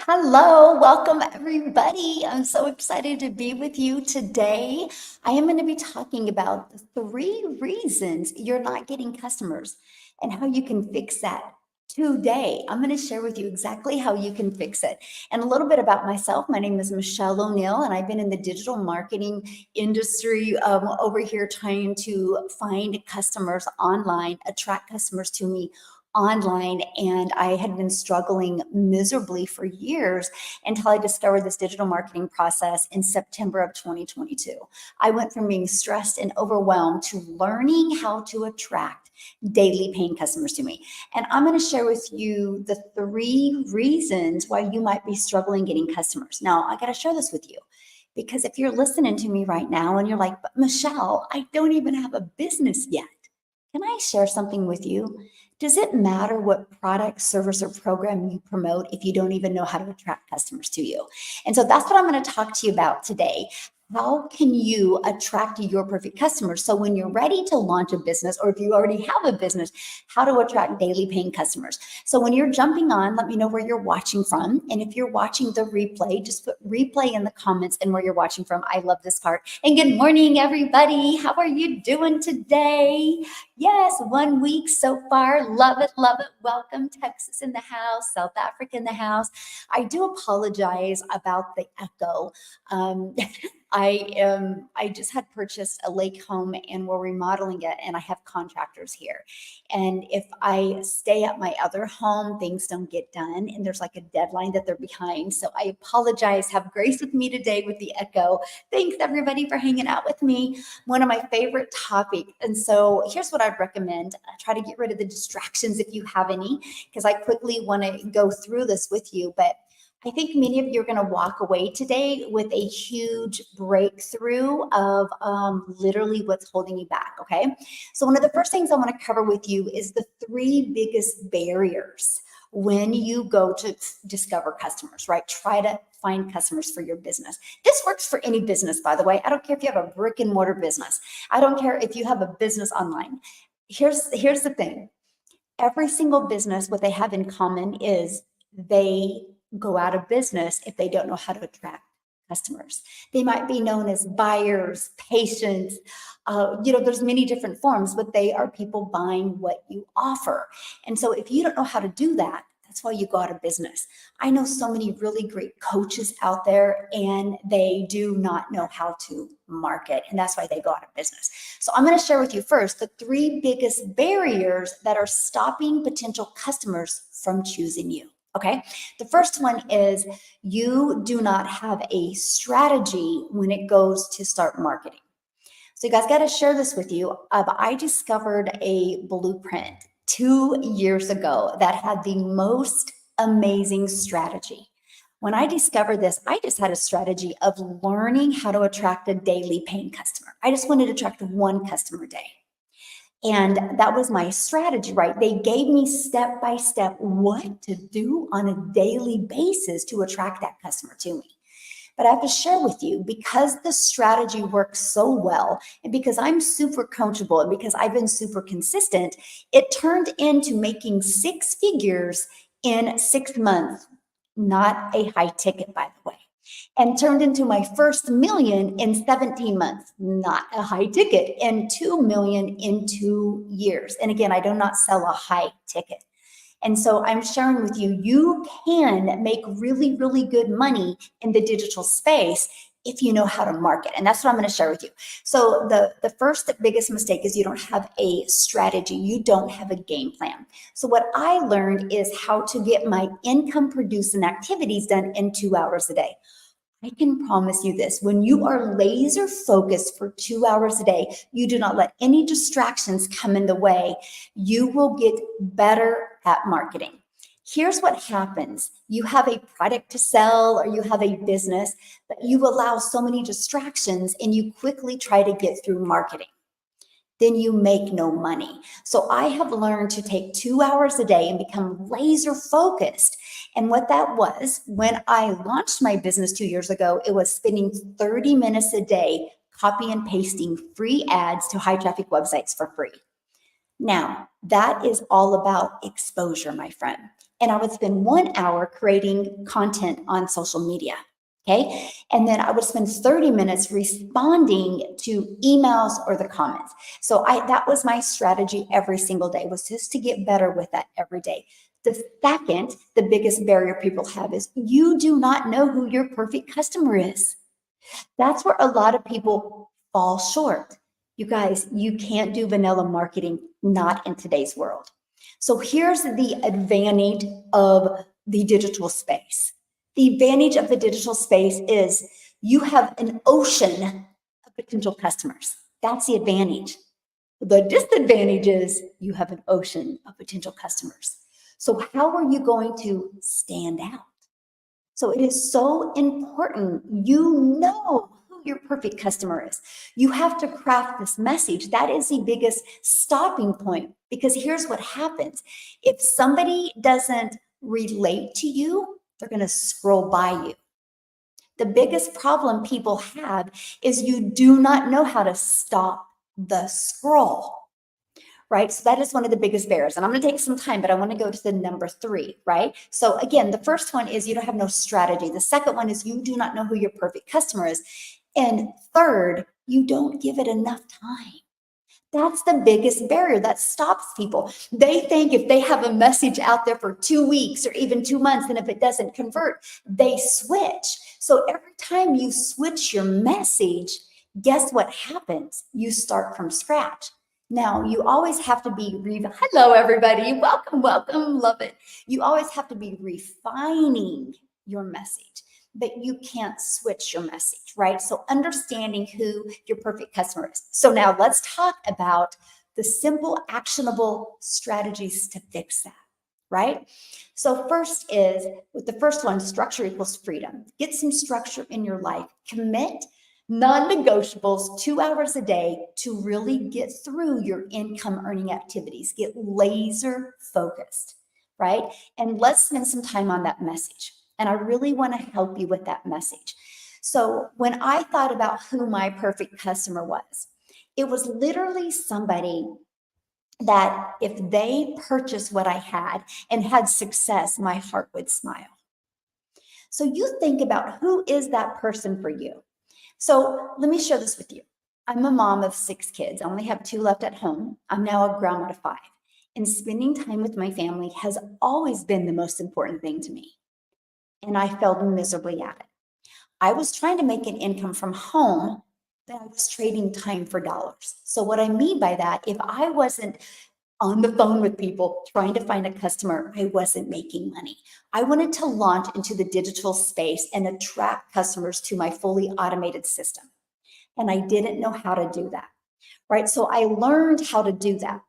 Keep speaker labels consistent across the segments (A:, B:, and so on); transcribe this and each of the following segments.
A: Hello, welcome everybody. I'm so excited to be with you today. I am going to be talking about the 3 reasons you're not getting customers and how you can fix that today. I'm going to share with you exactly how you can fix it and a little bit about myself. My name is Michelle O'Neill, and I've been in the digital marketing industry over here trying to find customers online, attract customers to me online, and I had been struggling miserably for years until I discovered this digital marketing process in September of 2022. I went from being stressed and overwhelmed to learning how to attract daily paying customers to me. And I'm going to share with you the 3 reasons why you might be struggling getting customers. Now, I got to share this with you because if you're listening to me right now and you're like, but Michelle, I don't even have a business yet. Can I share something with you? Does it matter what product, service, or program you promote if you don't even know how to attract customers to you? And so that's what I'm going to talk to you about today. How can you attract your perfect customers? So when you're ready to launch a business, or if you already have a business, how to attract daily paying customers. So when you're jumping on, let me know where you're watching from. And if you're watching the replay, just put replay in the comments and where you're watching from. I love this part. And good morning, everybody. How are you doing today? Yes, 1 week so far. Love it, love it. Welcome, Texas in the house, South Africa in the house. I do apologize about the echo. Um, I just had purchased a lake home and we're remodeling it, and I have contractors here. And if I stay at my other home, things don't get done, and there's like a deadline that they're behind. So I apologize. Have grace with me today with the echo. Thanks everybody for hanging out with me. One of my favorite topics. And so here's what I'd recommend. Try to get rid of the distractions if you have any, because I quickly want to go through this with you. But I think many of you are going to walk away today with a huge breakthrough of literally what's holding you back. Okay. So, one of the first things I want to cover with you is the 3 biggest barriers when you go to discover customers, right? Try to find customers for your business. This works for any business, by the way. I don't care if you have a brick and mortar business, I don't care if you have a business online. Here's the thing. Every single business, what they have in common is they go out of business if they don't know how to attract customers. They might be known as buyers, patients, there's many different forms, but they are people buying what you offer. And so if you don't know how to do that, that's why you go out of business. I know so many really great coaches out there, and they do not know how to market, and that's why they go out of business. So I'm going to share with you first the 3 biggest barriers that are stopping potential customers from choosing you. Okay. The first one is you do not have a strategy when it goes to start marketing. So you guys got to share this with you. I discovered a blueprint 2 years ago that had the most amazing strategy. When I discovered this, I just had a strategy of learning how to attract a daily paying customer. I just wanted to attract one customer a day. And that was my strategy, right? They gave me step by step what to do on a daily basis to attract that customer to me. But I have to share with you, because the strategy works so well, and because I'm super coachable, and because I've been super consistent, it turned into making 6 figures in 6 months. Not a high ticket, by the way. And turned into my first million in 17 months, not a high ticket, and 2 million in 2 years. And again, I do not sell a high ticket. And so I'm sharing with you, you can make really, really good money in the digital space if you know how to market. And that's what I'm going to share with you. So the first biggest mistake is you don't have a strategy. You don't have a game plan. So what I learned is how to get my income producing activities done in 2 hours a day. I can promise you this, when you are laser focused for 2 hours a day, you do not let any distractions come in the way, you will get better at marketing. Here's what happens. You have a product to sell or you have a business, but you allow so many distractions and you quickly try to get through marketing. Then you make no money. So I have learned to take 2 hours a day and become laser focused. And what that was, when I launched my business 2 years ago, it was spending 30 minutes a day copy and pasting free ads to high traffic websites for free. Now, that is all about exposure, my friend. and I would spend 1 hour creating content on social media. Okay. And then I would spend 30 minutes responding to emails or the comments. So that was my strategy every single day, was just to get better with that every day. The second, the biggest barrier people have is you do not know who your perfect customer is. That's where a lot of people fall short. You guys, you can't do vanilla marketing, not in today's world. So here's the advantage of the digital space. The advantage of the digital space is you have an ocean of potential customers. That's the advantage. The disadvantage is you have an ocean of potential customers. So how are you going to stand out? So it is so important you know who your perfect customer is. You have to craft this message. That is the biggest stopping point, because here's what happens. If somebody doesn't relate to you, they're going to scroll by you. The biggest problem people have is you do not know how to stop the scroll. Right? So that is one of the biggest barriers. And I'm going to take some time, but I want to go to the number 3, right? So again, the first one is you don't have no strategy. The second one is you do not know who your perfect customer is. And third, you don't give it enough time. That's the biggest barrier that stops people. They think if they have a message out there for 2 weeks or even 2 months, and if it doesn't convert, they switch. So every time you switch your message, guess what happens? You start from scratch. Now, you always have to be, hello, everybody. Welcome, welcome. Love it. You always have to be refining your message, but you can't switch your message, right? So understanding who your perfect customer is. So now let's talk about the simple, actionable strategies to fix that, right? So first is, with the first one, structure equals freedom. Get some structure in your life. Commit non-negotiables 2 hours a day to really get through your income earning activities. Get laser focused, right? And let's spend some time on that message. And I really want to help you with that message. So when I thought about who my perfect customer was, it was literally somebody that if they purchased what I had and had success, my heart would smile. So you think about who is that person for you. So let me share this with you. I'm a mom of 6 kids. I only have 2 left at home. I'm now a grandma to 5. And spending time with my family has always been the most important thing to me. And I failed miserably at it. I was trying to make an income from home, but I was trading time for dollars. So what I mean by that, if I wasn't on the phone with people trying to find a customer, I wasn't making money. I wanted to launch into the digital space and attract customers to my fully automated system. And I didn't know how to do that, right? So I learned how to do that.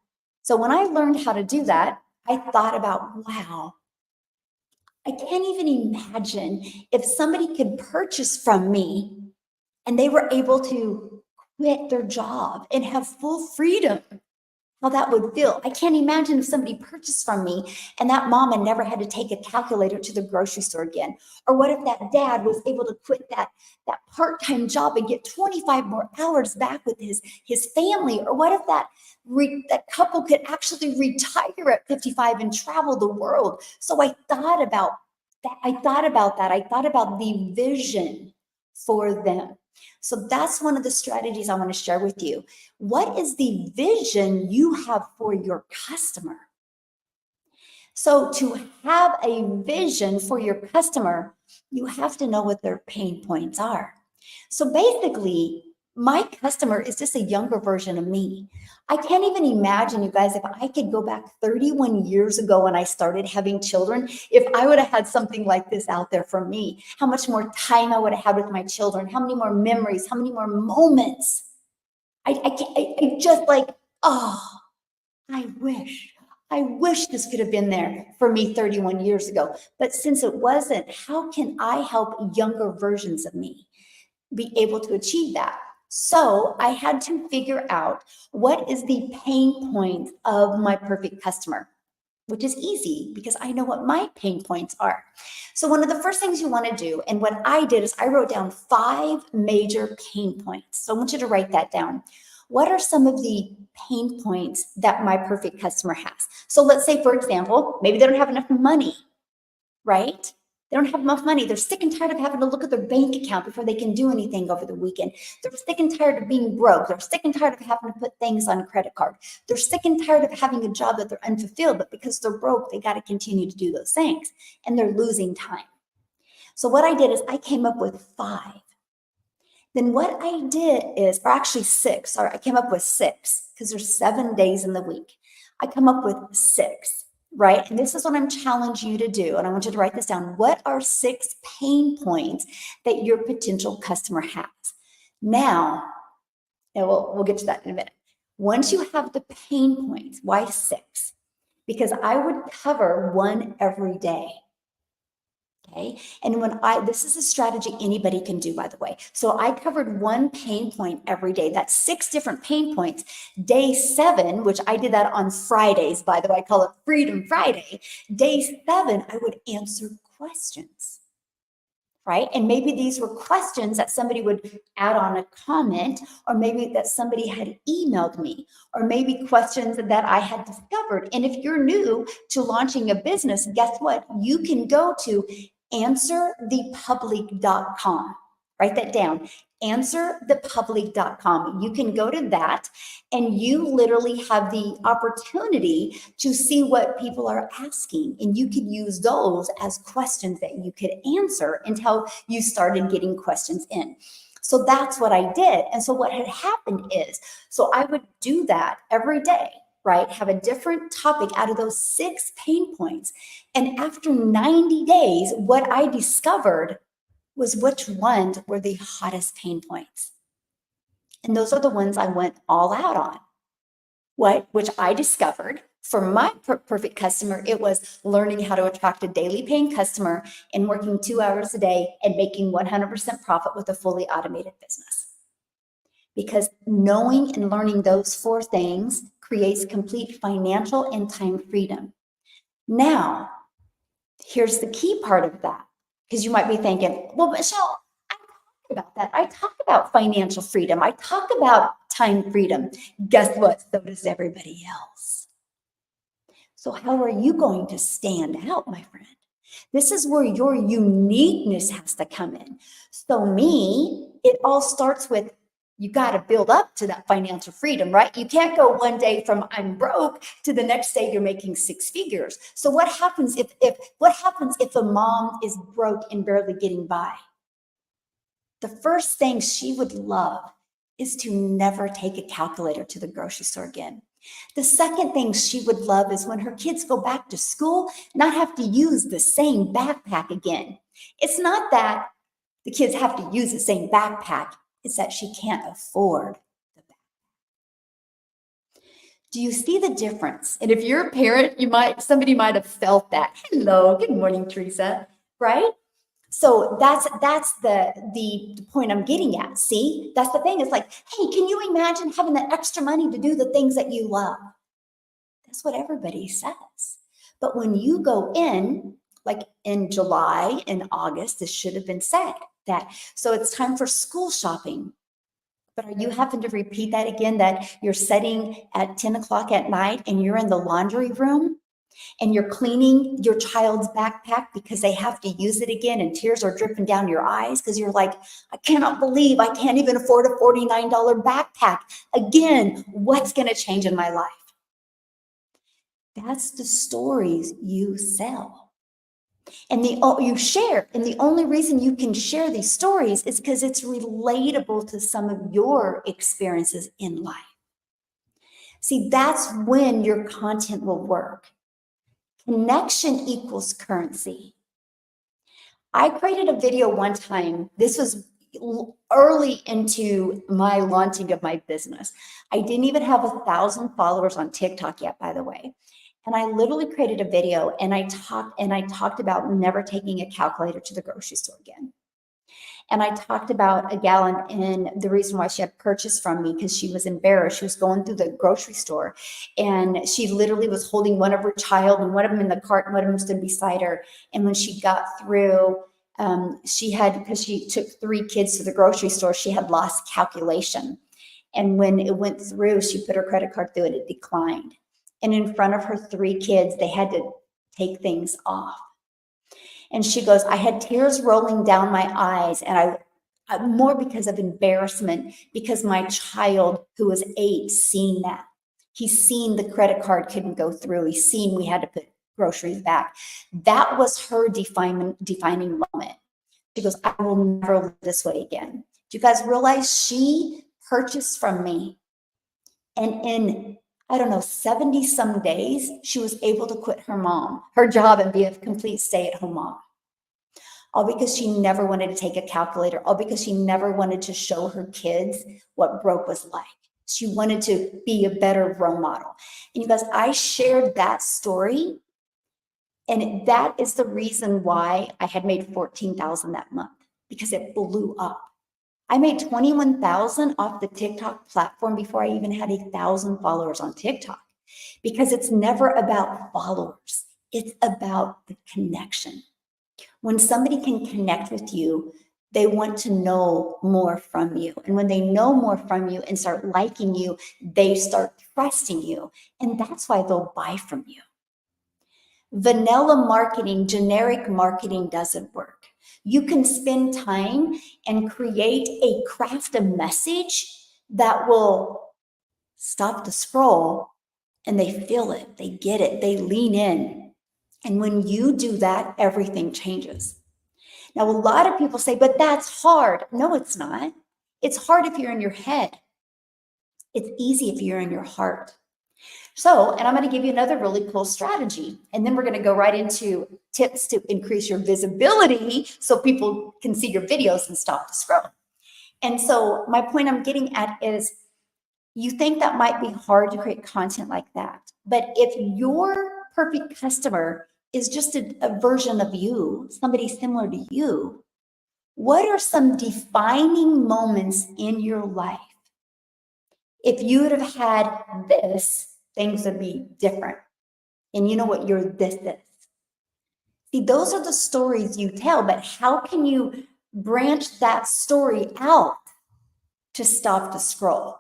A: So when I learned how to do that, I thought about, wow, I can't even imagine if somebody could purchase from me and they were able to quit their job and have full freedom, how that would feel. I can't imagine if somebody purchased from me and that mama never had to take a calculator to the grocery store again. Or what if that dad was able to quit that part-time job and get 25 more hours back with his family? Or what if that couple could actually retire at 55 and travel the world? So I thought about that. I thought about the vision for them. So that's one of the strategies I want to share with you. What is the vision you have for your customer? So to have a vision for your customer, you have to know what their pain points are. So basically, my customer is just a younger version of me. I can't even imagine, you guys, if I could go back 31 years ago when I started having children, if I would have had something like this out there for me, how much more time I would have had with my children, how many more memories, how many more moments. I just like, oh, I wish this could have been there for me 31 years ago. But since it wasn't, how can I help younger versions of me be able to achieve that? So I had to figure out what is the pain point of my perfect customer, which is easy because I know what my pain points are. So one of the first things you want to do, and what I did is I wrote down 5 major pain points. So I want you to write that down. what are some of the pain points that my perfect customer has? So let's say, for example, maybe they don't have enough money, right? They don't have enough money. They're sick and tired of having to look at their bank account before they can do anything over the weekend. They're sick and tired of being broke. They're sick and tired of having to put things on a credit card. They're sick and tired of having a job that they're unfulfilled, but because they're broke, they got to continue to do those things and they're losing time. So what I did is I came up with 5. Then what I did is, or actually 6, sorry, I came up with 6 because there's 7 days in the week. I come up with 6, right? And this is what I'm challenging you to do. And I want you to write this down. What are 6 pain points that your potential customer has? Now, and we'll get to that in a minute. Once you have the pain points, why 6? Because I would cover one every day. Okay. And this is a strategy anybody can do, by the way. So I covered one pain point every day. That's 6 different pain points. Day 7, which I did that on Fridays, by the way, I call it Freedom Friday. Day 7, I would answer questions. Right? And maybe these were questions that somebody would add on a comment, or maybe that somebody had emailed me, or maybe questions that I had discovered. And if you're new to launching a business, guess what? You can go to answerthepublic.com. Write that down. Answerthepublic.com. You can go to that and you literally have the opportunity to see what people are asking. And you could use those as questions that you could answer until you started getting questions in. So that's what I did. And so what had happened is, so I would do that every day, right? Have a different topic out of those 6 pain points. And after 90 days, what I discovered was which ones were the hottest pain points. And those are the ones I went all out on. Which I discovered for my perfect customer, it was learning how to attract a daily paying customer and working 2 hours a day and making 100% profit with a fully automated business. Because knowing and learning those 4 things creates complete financial and time freedom. Now, here's the key part of that. Because you might be thinking, well, Michelle, I talk about that. I talk about financial freedom. I talk about time freedom. Guess what? So does everybody else. So how are you going to stand out, my friend? This is where your uniqueness has to come in. So it all starts with, you got to build up to that financial freedom, right? You can't go one day from I'm broke to the next day you're making 6 figures. So what happens if a mom is broke and barely getting by? The first thing she would love is to never take a calculator to the grocery store again. The second thing she would love is when her kids go back to school, not have to use the same backpack again. It's not that the kids have to use the same backpack. It's that she can't afford the backpack. Do you see the difference? And if you're a parent, somebody might have felt that. Hello, good morning, Teresa, right? So that's the point I'm getting at. See, that's the thing. It's like, hey, can you imagine having that extra money to do the things that you love? That's what everybody says. But when you go in, like in July and August, this should have been said that. So it's time for school shopping. But are you having to repeat that again, that you're sitting at 10 o'clock at night and you're in the laundry room and you're cleaning your child's backpack because they have to use it again and tears are dripping down your eyes because you're like, I cannot believe I can't even afford a $49 backpack. Again, what's going to change in my life? That's the stories you sell. And you share. And the only reason you can share these stories is because it's relatable to some of your experiences in life. See, that's when your content will work. Connection equals currency. I created a video one time. This was early into my launching of my business. I didn't even have 1,000 followers on TikTok yet, by the way. And I literally created a video and I talked about never taking a calculator to the grocery store again. And I talked about a gal and the reason why she had purchased from me because she was embarrassed. She was going through the grocery store and she literally was holding one of her child and one of them in the cart and one of them stood beside her. And when she got through, because she took 3 kids to the grocery store, she had lost calculation. And when it went through, she put her credit card through and it declined. And in front of her 3 kids, they had to take things off. And she goes, I had tears rolling down my eyes, and more because of embarrassment, because my child, who was 8, seen that. He's seen the credit card couldn't go through. He's seen we had to put groceries back. That was her defining moment. She goes, I will never live this way again. Do you guys realize she purchased from me? And in, I don't know, 70 some days, she was able to quit her job, and be a complete stay-at-home mom. All because she never wanted to take a calculator, all because she never wanted to show her kids what broke was like. She wanted to be a better role model. And you guys, I shared that story, and that is the reason why I had made $14,000 that month, because it blew up. I made $21,000 off the TikTok platform before I even had 1,000 followers on TikTok, because it's never about followers. It's about the connection. When somebody can connect with you, they want to know more from you. And when they know more from you and start liking you, they start trusting you. And that's why they'll buy from you. Vanilla marketing, generic marketing doesn't work. You can spend time and craft a message that will stop the scroll, and they feel it, they get it, they lean in. And when you do that, everything changes. Now, a lot of people say, but that's hard. No, it's not. It's hard if you're in your head. It's easy if you're in your heart. So, and I'm going to give you another really cool strategy. And then we're going to go right into tips to increase your visibility so people can see your videos and stop the scroll. And so my point I'm getting at is, you think that might be hard to create content like that. But if your perfect customer is just a version of you, somebody similar to you, what are some defining moments in your life? If you would have had this, things would be different. And you know what your this is? See, those are the stories you tell, but how can you branch that story out to stop the scroll?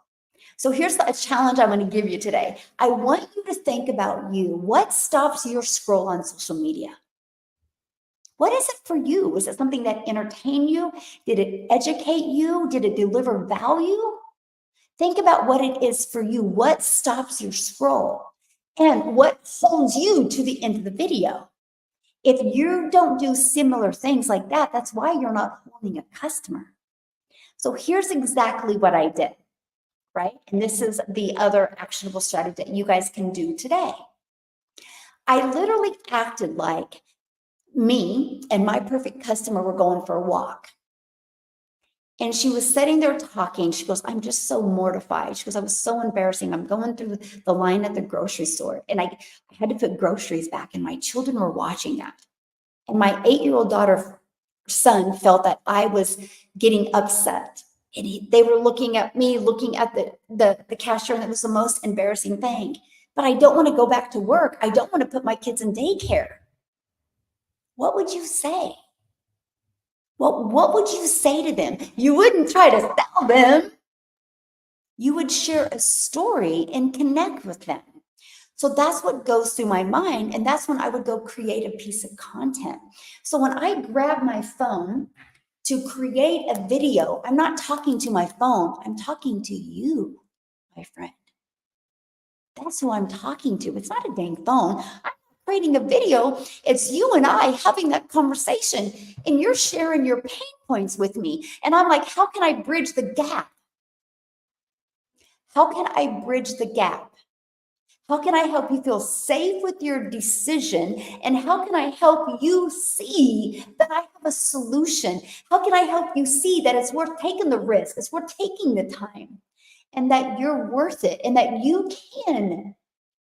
A: So here's a challenge I'm going to give you today. I want you to think about you. What stops your scroll on social media? What is it for you? Was it something that entertained you? Did it educate you? Did it deliver value? Think about what it is for you. What stops your scroll? And what holds you to the end of the video? If you don't do similar things like that, that's why you're not holding a customer. So here's exactly what I did, right? And this is the other actionable strategy that you guys can do today. I literally acted like me and my perfect customer were going for a walk. And she was sitting there talking. She goes, I'm just so mortified. She goes, I was so embarrassing. I'm going through the line at the grocery store, and I had to put groceries back, and my children were watching that. And my 8-year-old son felt that I was getting upset. And they were looking at me, looking at the cashier, and it was the most embarrassing thing. But I don't want to go back to work. I don't want to put my kids in daycare. What would you say? What would you say to them? You wouldn't try to sell them. You would share a story and connect with them. So that's what goes through my mind. And that's when I would go create a piece of content. So when I grab my phone to create a video, I'm not talking to my phone. I'm talking to you, my friend. That's who I'm talking to. It's not a dang phone. I'm creating a video. It's you and I having that conversation, and you're sharing your pain points with me. And I'm like, how can I bridge the gap? How can I bridge the gap? How can I help you feel safe with your decision? And how can I help you see that I have a solution? How can I help you see that it's worth taking the risk, it's worth taking the time, and that you're worth it, and that you can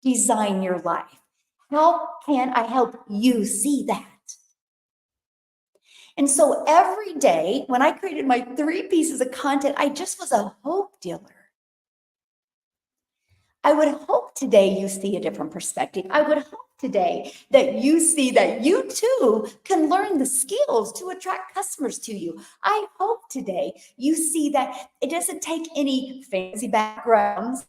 A: design your life? How can I help you see that? And so every day when I created my 3 pieces of content, I just was a hope dealer. I would hope today you see a different perspective. I would hope today that you see that you too can learn the skills to attract customers to you. I hope today you see that it doesn't take any fancy backgrounds.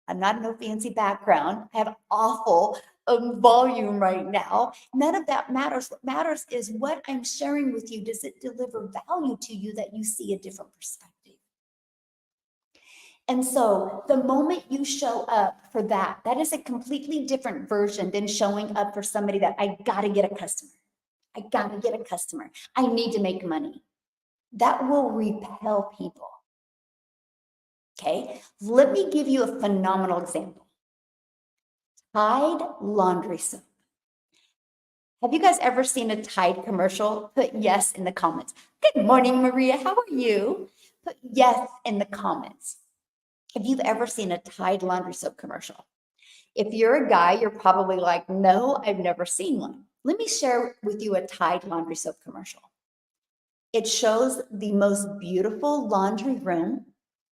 A: I'm not no fancy background. I have awful volume right now. None of that matters. What matters is what I'm sharing with you. Does it deliver value to you that you see a different perspective? And so the moment you show up for that, that is a completely different version than showing up for somebody that I got to get a customer. I got to get a customer. I need to make money. That will repel people. Okay. Let me give you a phenomenal example. Tide laundry soap. Have you guys ever seen a Tide commercial? Put yes in the comments. Good morning, Maria. How are you? Put yes in the comments if you've ever seen a Tide laundry soap commercial. If you're a guy, you're probably like, no, I've never seen one. Let me share with you a Tide laundry soap commercial. It shows the most beautiful laundry room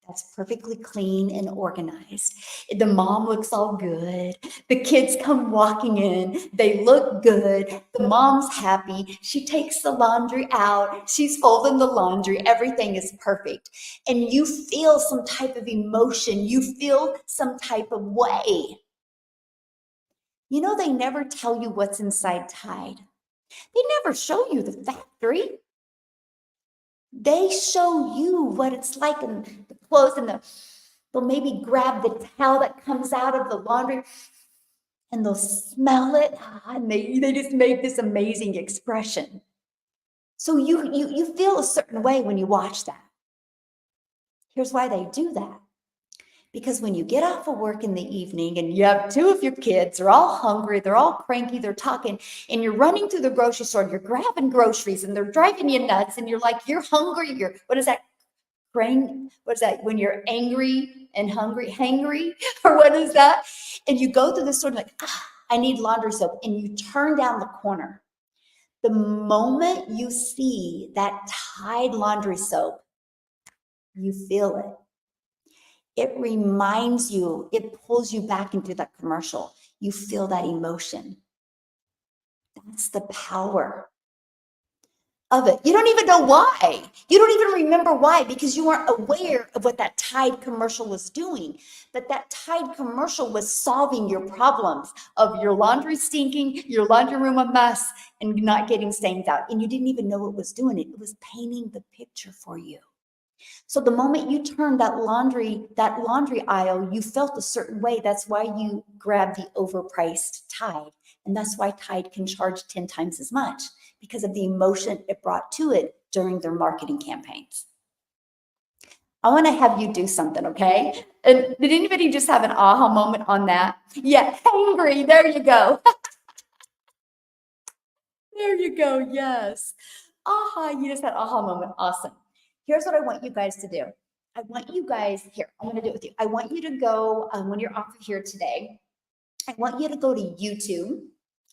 A: that's perfectly clean and organized. The mom looks all good. The kids come walking in. They look good. The mom's happy. She takes the laundry out. She's folding the laundry. Everything is perfect. And you feel some type of emotion. You feel some type of way. You know, they never tell you what's inside Tide. They never show you the factory. They show you what it's like in the clothes, and they'll maybe grab the towel that comes out of the laundry and they'll smell it, and they just make this amazing expression. So you feel a certain way when you watch that. Here's why they do that. Because when you get off of work in the evening and you have two of your kids, they're all hungry, they're all cranky, they're talking, and you're running through the grocery store, and you're grabbing groceries, and they're driving you nuts, and you're like, you're hungry, what is that? What is that? When you're angry and hangry, or what is that? And you go through the store and like, I need laundry soap, and you turn down the corner. The moment you see that Tide laundry soap, you feel it. It reminds you, it pulls you back into that commercial. You feel that emotion. That's the power of it. You don't even know why. You don't even remember why, because you weren't aware of what that Tide commercial was doing. But that Tide commercial was solving your problems of your laundry stinking, your laundry room a mess, and not getting stains out. And you didn't even know it was doing it. It was painting the picture for you. So the moment you turned that laundry aisle, you felt a certain way. That's why you grabbed the overpriced Tide. And that's why Tide can charge 10 times as much, because of the emotion it brought to it during their marketing campaigns. I want to have you do something, okay? And did anybody just have an aha moment on that? Yeah, hangry. There you go. There you go. Yes. Aha, you just had aha moment. Awesome. Here's what I want you guys to do. I want you guys here. I'm going to do it with you. I want you to go when you're off of here today. I want you to go to YouTube.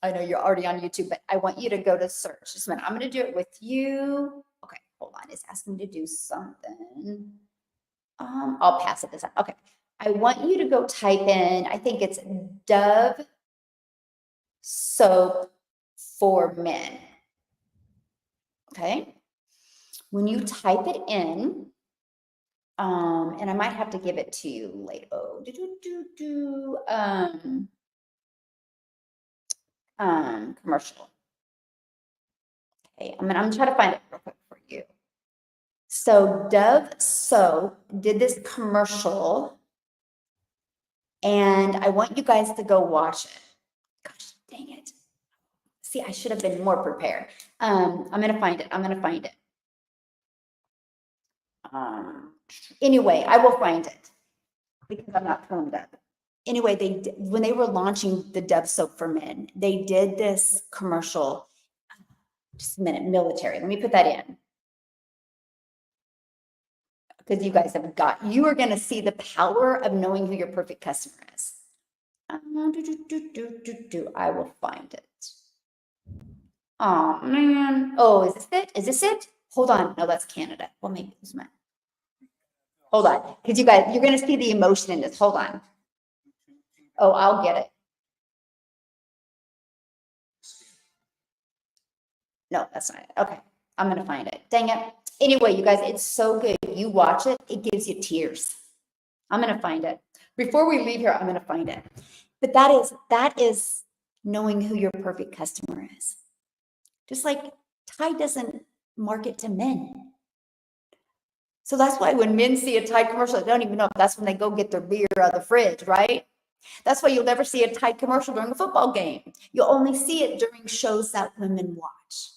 A: I know you're already on YouTube, but I want you to go to search. Just a minute. I'm going to do it with you. Okay, hold on. It's asking me to do something. I'll pass it this time. Okay. I want you to go type in, I think it's Dove soap for men. Okay. When you type it in, and I might have to give it to you later. Oh, commercial. Okay, I'm gonna try to find it real quick for you. So Dove Soap did this commercial, and I want you guys to go watch it. Gosh, dang it. See, I should have been more prepared. I'm gonna find it. I'm gonna find it. Anyway, I will find it because I'm not filmed up. Anyway, when they were launching the Dove soap for men, they did this commercial. Just a minute, military. Let me put that in. Because you guys you are going to see the power of knowing who your perfect customer is. I will find it. Oh man. Oh, is this it? Is this it? Hold on. No, that's Canada. Well, maybe it's mine. Hold on. Because you guys, you're going to see the emotion in this. Hold on. Oh, I'll get it. No, that's not it. Okay, I'm gonna find it. Dang it. Anyway, you guys, it's so good. You watch it, it gives you tears. I'm gonna find it. Before we leave here, I'm gonna find it. But that is knowing who your perfect customer is. Just like Tide doesn't market to men. So that's why when men see a Tide commercial, they don't even know if that's when they go get their beer out of the fridge, right? That's why you'll never see a Tide commercial during a football game. You'll only see it during shows that women watch.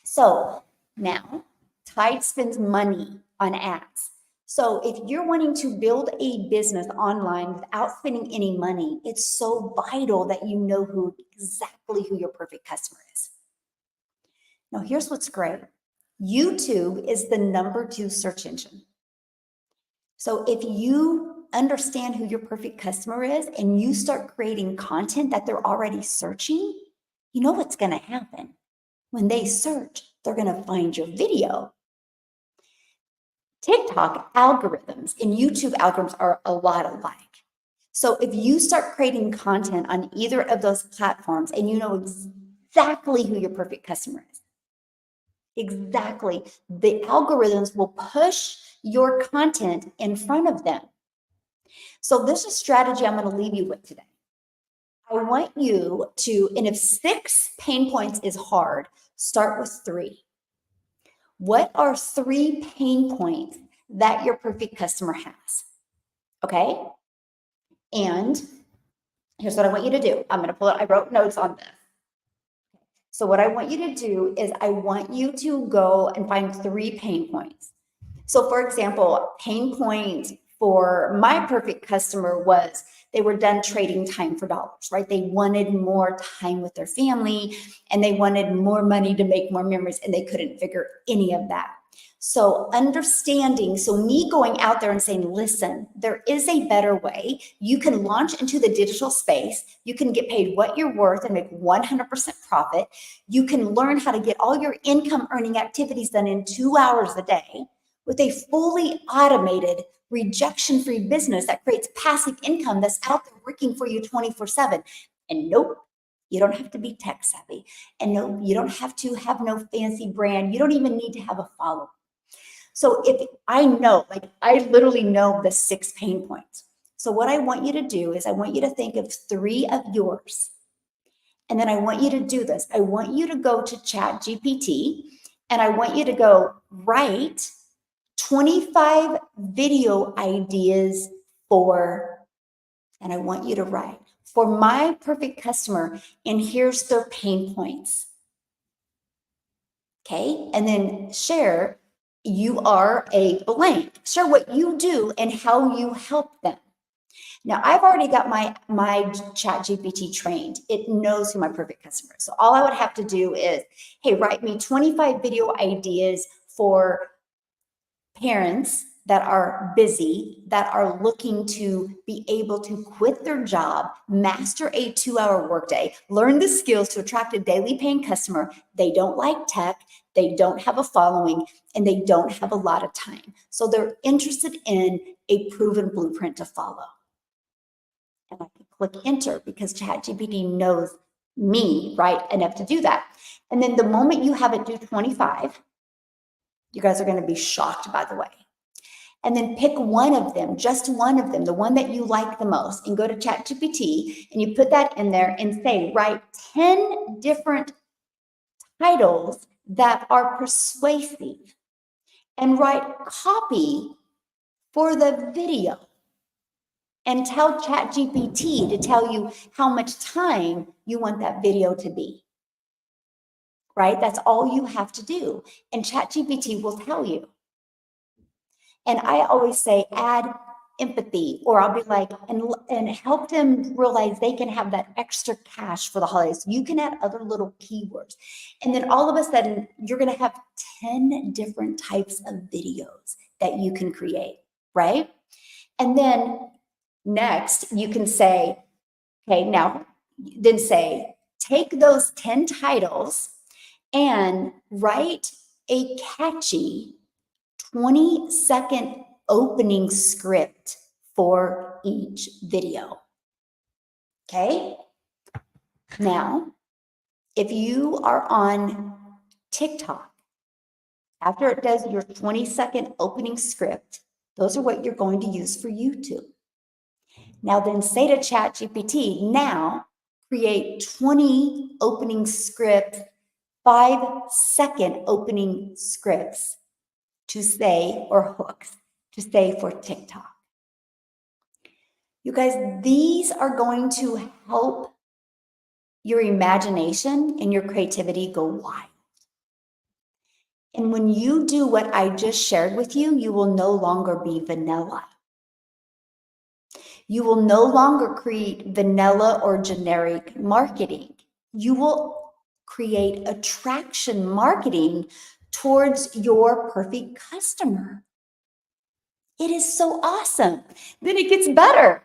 A: So now Tide spends money on ads. So if you're wanting to build a business online without spending any money, it's so vital that you know exactly who your perfect customer is. Now, here's what's great. YouTube is the #2 search engine. So if you understand who your perfect customer is and you start creating content that they're already searching, you know what's going to happen. When they search, they're going to find your video. TikTok algorithms and YouTube algorithms are a lot alike. So if you start creating content on either of those platforms and you know exactly who your perfect customer is, exactly, the algorithms will push your content in front of them. So this is a strategy I'm going to leave you with today. I want you to, and if 6 pain points is hard, start with 3. What are 3 pain points that your perfect customer has? Okay. And here's what I want you to do. I'm going to pull it. I wrote notes on this. So what I want you to do is I want you to go and find 3 pain points. So for example, pain point for my perfect customer was they were done trading time for dollars, right? They wanted more time with their family and they wanted more money to make more memories and they couldn't figure any of that. So understanding, so me going out there and saying, listen, there is a better way. You can launch into the digital space. You can get paid what you're worth and make 100% profit. You can learn how to get all your income earning activities done in 2 hours a day with a fully automated rejection-free business that creates passive income that's out there working for you 24/7. And nope, you don't have to be tech savvy. And no, you don't have to have no fancy brand. You don't even need to have a follower. So if I know, like I literally know the 6 pain points. So what I want you to do is I want you to think of 3 of yours. And then I want you to do this. I want you to go to ChatGPT and I want you to go write 25 video ideas for, and I want you to write for my perfect customer, and here's their pain points. Okay, and then share, you are a blank. Share what you do and how you help them. Now, I've already got my ChatGPT trained. It knows who my perfect customer is. So all I would have to do is, hey, write me 25 video ideas for parents that are busy, that are looking to be able to quit their job, master a 2-hour workday, learn the skills to attract a daily paying customer. They don't like tech, they don't have a following, and they don't have a lot of time. So they're interested in a proven blueprint to follow. And I can click enter because ChatGPT knows me right enough to do that. And then the moment you have it do 25, you guys are going to be shocked, by the way. And then pick one of them, just one of them, the one that you like the most, and go to ChatGPT and you put that in there and say, write 10 different titles that are persuasive and write copy for the video and tell ChatGPT to tell you how much time you want that video to be. Right? That's all you have to do. And ChatGPT will tell you. And I always say, add empathy, or I'll be like, and help them realize they can have that extra cash for the holidays. You can add other little keywords. And then all of a sudden, you're going to have 10 different types of videos that you can create, right? And then next, you can say, okay, now, then say, take those 10 titles and write a catchy 20-second opening script for each video. Okay? Now, if you are on TikTok, after it does your 20-second opening script, those are what you're going to use for YouTube. Now then say to ChatGPT, now create 20 opening scripts, 5-second opening scripts to say, or hooks, to say for TikTok. You guys, these are going to help your imagination and your creativity go wild. And when you do what I just shared with you, you will no longer be vanilla. You will no longer create vanilla or generic marketing. You will create attraction marketing towards your perfect customer. It is so awesome. Then it gets better.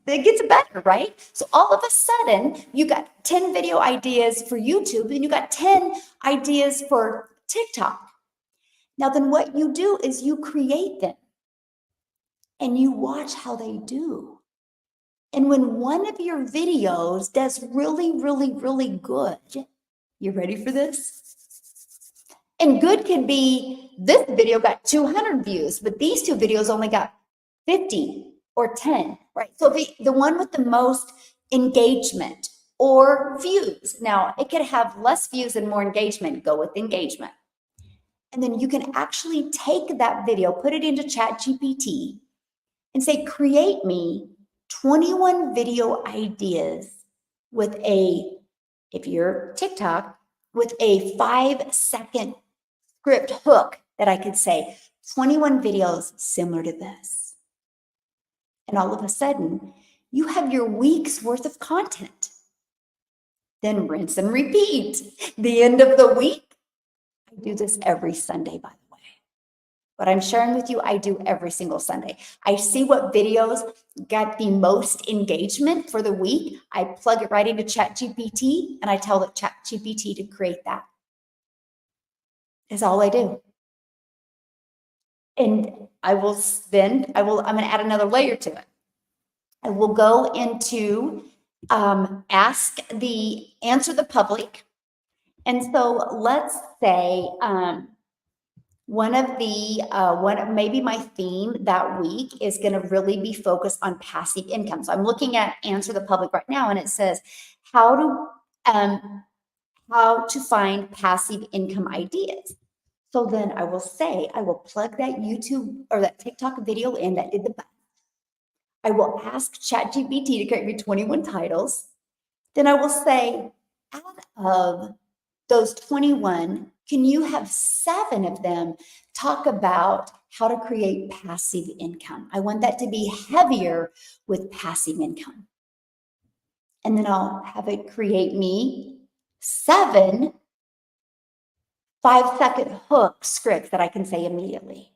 A: It gets better, right? So all of a sudden, you got 10 video ideas for YouTube and you got 10 ideas for TikTok. Now then what you do is you create them and you watch how they do. And when one of your videos does really, really, really good, you ready for this? And good could be, this video got 200 views, but these two videos only got 50 or 10, right? So the one with the most engagement or views. Now, it could have less views and more engagement, go with engagement. And then you can actually take that video, put it into ChatGPT and say, create me 21 video ideas with if you're TikTok, with a 5-second script hook that I could say, 21 videos similar to this. And all of a sudden, you have your week's worth of content. Then rinse and repeat. The end of the week, I do this every Sunday, by the way. What I'm sharing with you, I do every single Sunday. I see what videos got the most engagement for the week. I plug it right into ChatGPT and I tell the ChatGPT to create that. Is all I do. And I'm going to add another layer to it. I will go into answer the public. And so let's say maybe my theme that week is going to really be focused on passive income. So I'm looking at answer the public right now, and it says how to find passive income ideas. So then I will plug that YouTube or that TikTok video in that did the best. I will ask ChatGPT to create me 21 titles. Then I will say, out of those 21, can you have 7 of them talk about how to create passive income? I want that to be heavier with passive income. And then I'll have it create me 7 5-second hook scripts that I can say immediately.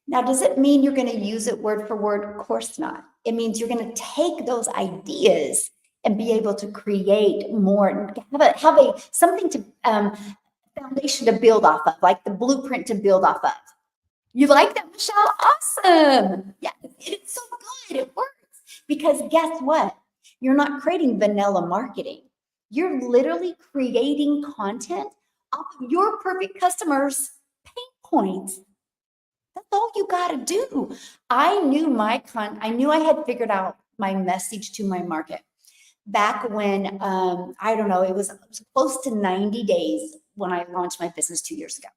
A: Now, does it mean you're going to use it word for word? Of course not. It means you're going to take those ideas and be able to create more, have something to foundation to build off of, like the blueprint to build off of. You like that, Michelle? Awesome. Yeah, it's so good. It works because guess what? You're not creating vanilla marketing. You're literally creating content off of your perfect customers' pain points. That's all you got to do. I knew I had figured out my message to my market back when, I don't know, it was close to 90 days when I launched my business 2 years ago,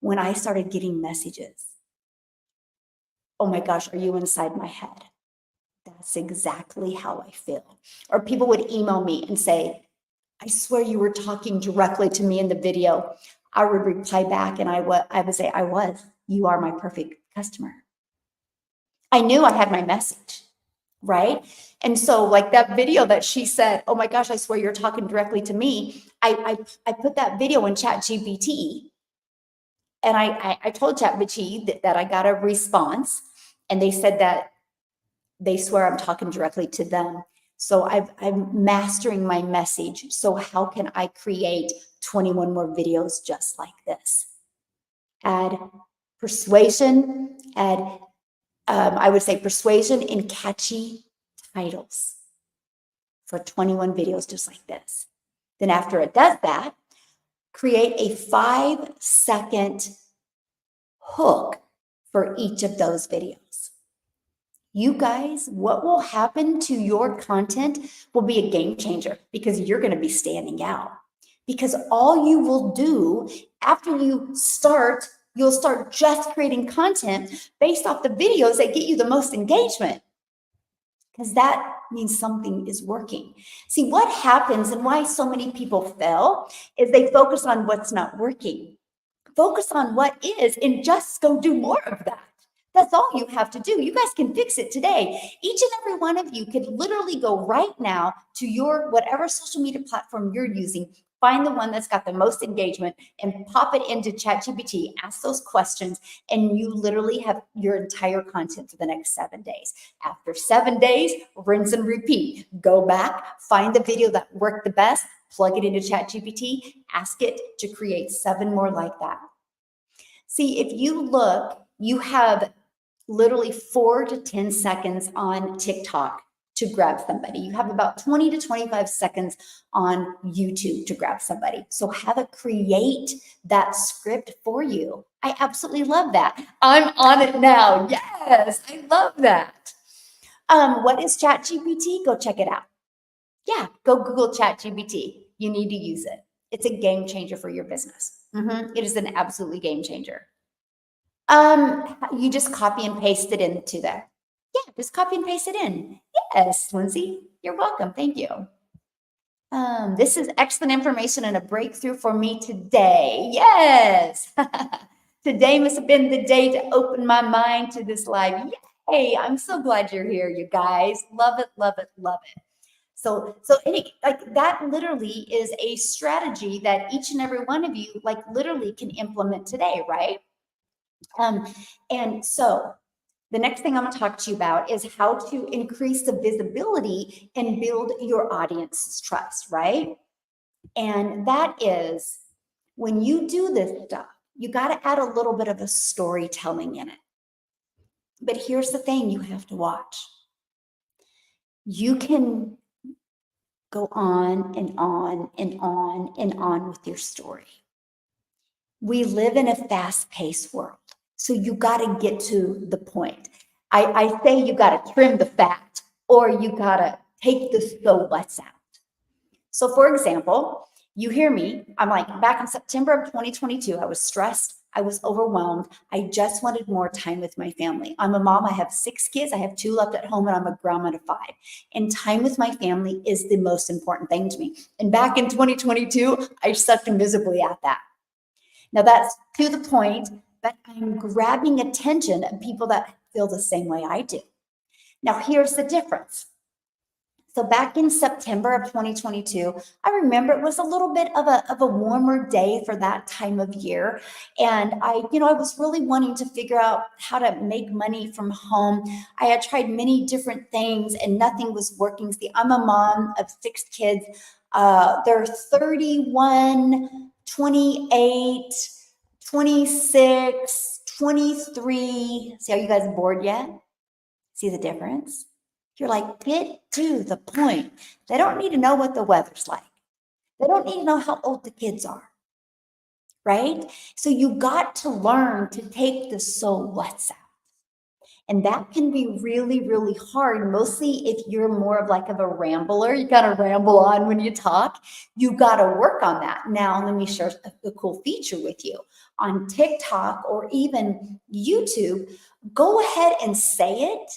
A: when I started getting messages. Oh my gosh, are you inside my head? That's exactly how I feel. Or people would email me and say, I swear you were talking directly to me in the video. I would reply back and I would say, you are my perfect customer. I knew I had my message, right? And so like that video that she said, oh my gosh, I swear you're talking directly to me. I put that video in ChatGPT and I told ChatGPT that I got a response and they said that they swear I'm talking directly to them. So I'm mastering my message. So how can I create 21 more videos just like this? Add persuasion, I would say persuasion in catchy titles for 21 videos just like this. Then after it does that, Create a 5-second hook for each of those videos. You guys, what will happen to your content will be a game changer because you're going to be standing out. Because all you will do after you'll start just creating content based off the videos that get you the most engagement. Because that means something is working. See, what happens and why so many people fail is they focus on what's not working. Focus on what is and just go do more of that. That's all you have to do. You guys can fix it today. Each and every one of you could literally go right now to your whatever social media platform you're using, find the one that's got the most engagement and pop it into ChatGPT, ask those questions, and you literally have your entire content for the next 7 days. After 7 days, rinse and repeat. Go back, find the video that worked the best, plug it into ChatGPT, ask it to create 7 more like that. See, if you look, you have literally 4 to 10 seconds on TikTok to grab somebody. You have about 20 to 25 seconds on YouTube to grab somebody. So have it create that script for you. I absolutely love that. I'm on it now. Yes, I love that. What is ChatGPT? Go check it out. Yeah, go Google ChatGPT. You need to use it. It's a game changer for your business. It is an absolutely game changer. You just copy and paste it into there. Yeah, just copy and paste it in. Yes, Lindsay, you're welcome. Thank you. This is excellent information and a breakthrough for me today. Yes. Today must have been the day to open my mind to this live. Yay, I'm so glad you're here, you guys. Love it, love it, love it. So like that literally is a strategy that each and every one of you like literally can implement today, right? And so the next thing I'm going to talk to you about is how to increase the visibility and build your audience's trust, right? And that is when you do this stuff, you got to add a little bit of a storytelling in it. But here's the thing you have to watch. You can go on and on and on and on with your story. We live in a fast-paced world. So you got to get to the point. I say you got to trim the fat or you got to take the so what's out. So for example, you hear me, I'm like back in September of 2022, I was stressed. I was overwhelmed. I just wanted more time with my family. I'm a mom. I have 6 kids. I have 2 left at home and I'm a grandma to 5. And time with my family is the most important thing to me. And back in 2022, I sucked miserably at that. Now that's to the point, but I'm grabbing attention of people that feel the same way I do. Now here's the difference. So back in September of 2022, I remember it was a little bit of a warmer day for that time of year. And I was really wanting to figure out how to make money from home. I had tried many different things and nothing was working. See, I'm a mom of 6 kids. They're 31, 28, 26, 23. See, are you guys bored yet? See the difference? You're like, get to the point. They don't need to know what the weather's like. They don't need to know how old the kids are, right? So you got to learn to take the so what's out. And that can be really, really hard, mostly if you're more of like of a rambler. You got to ramble on when you talk. You got to work on that. Now, let me share a cool feature with you. On TikTok or even YouTube, go ahead and say it.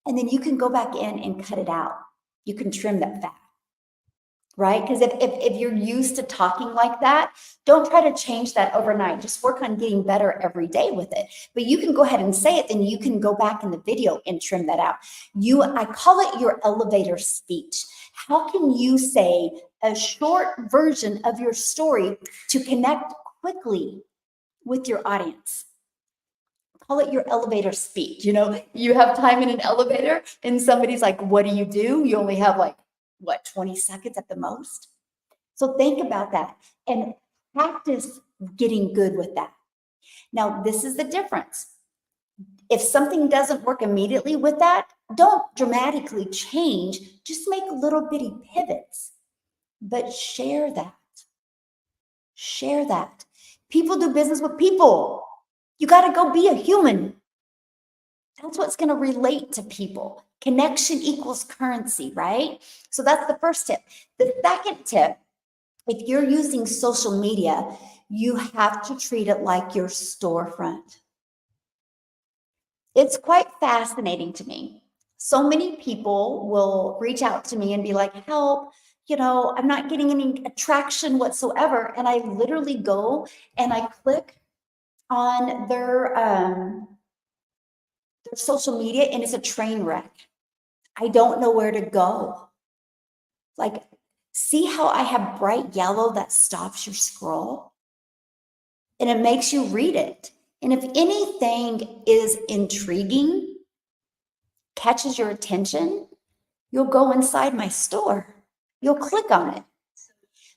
A: And then you can go back in and cut it out. You can trim that fat, right? Because if you're used to talking like that, don't try to change that overnight. Just work on getting better every day with it. But you can go ahead and say it, then you can go back in the video and trim that out. I call it your elevator speech. How can you say a short version of your story to connect quickly with your audience? Call it your elevator speech. You have time in an elevator and somebody's like, what do? You only have 20 seconds at the most. So think about that and practice getting good with that. Now, this is the difference. If something doesn't work immediately with that, don't dramatically change, just make little bitty pivots, but share that. Share that. People do business with people. You got to go be a human. That's what's going to relate to people. Connection equals currency, right? So that's the first tip. The second tip, if you're using social media, you have to treat it like your storefront. It's quite fascinating to me. So many people will reach out to me and be like, help, I'm not getting any attraction whatsoever. And I literally go and I click on their social media and it's a train wreck. I don't know where to go. Like, see how I have bright yellow that stops your scroll? And it makes you read it. And if anything is intriguing, catches your attention, you'll go inside my store. You'll click on it.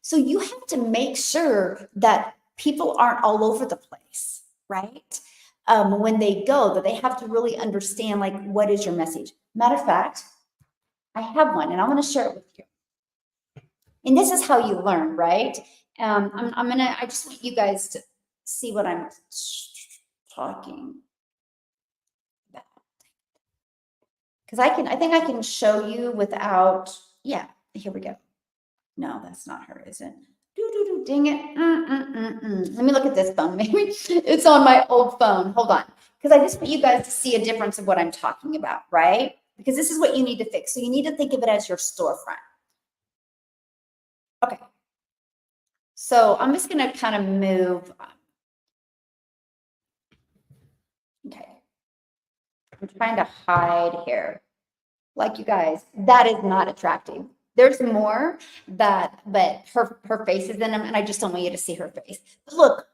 A: So you have to make sure that people aren't all over the place, right? When they go, that they have to really understand, like, what is your message? Matter of fact, I have one and I want to share it with you. And this is how you learn, right? I just want you guys to see what I'm talking about. Because I think I can show you without, yeah, here we go. No, that's not her, is it? Dang it. Let me look at this phone. Maybe it's on my old phone. Hold on. Because I just want you guys to see a difference of what I'm talking about, right? Because this is what you need to fix. So you need to think of it as your storefront. Okay. So I'm just going to kind of move. Okay. I'm trying to hide here. Like, you guys, that is not attractive. There's more but her face is in them, and I just don't want you to see her face. But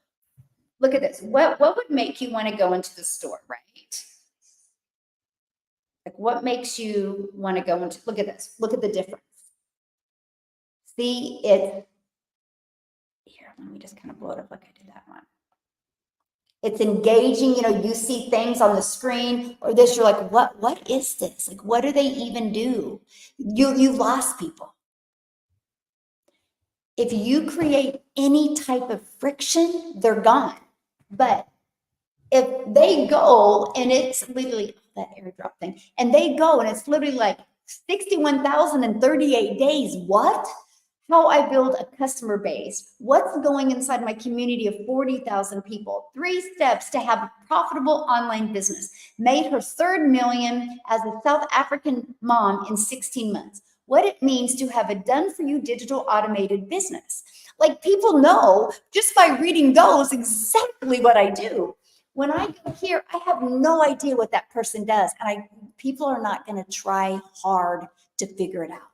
A: look at this. What would make you want to go into the store, right? Like, what makes you want to go into, look at this. Look at the difference. See it here. Let me just kind of blow it up like I did that one. It's engaging, you see things on the screen or this, you're like, what is this? Like, what do they even do? You've lost people. If you create any type of friction, they're gone. But if they go and it's literally that airdrop thing, and they go and it's literally like 61,038 days, what? How I build a customer base, what's going inside my community of 40,000 people, 3 steps to have a profitable online business, made her third million as a South African mom in 16 months, what it means to have a done-for-you digital automated business. Like, people know just by reading those exactly what I do. When I go here, I have no idea what that person does, and people are not going to try hard to figure it out.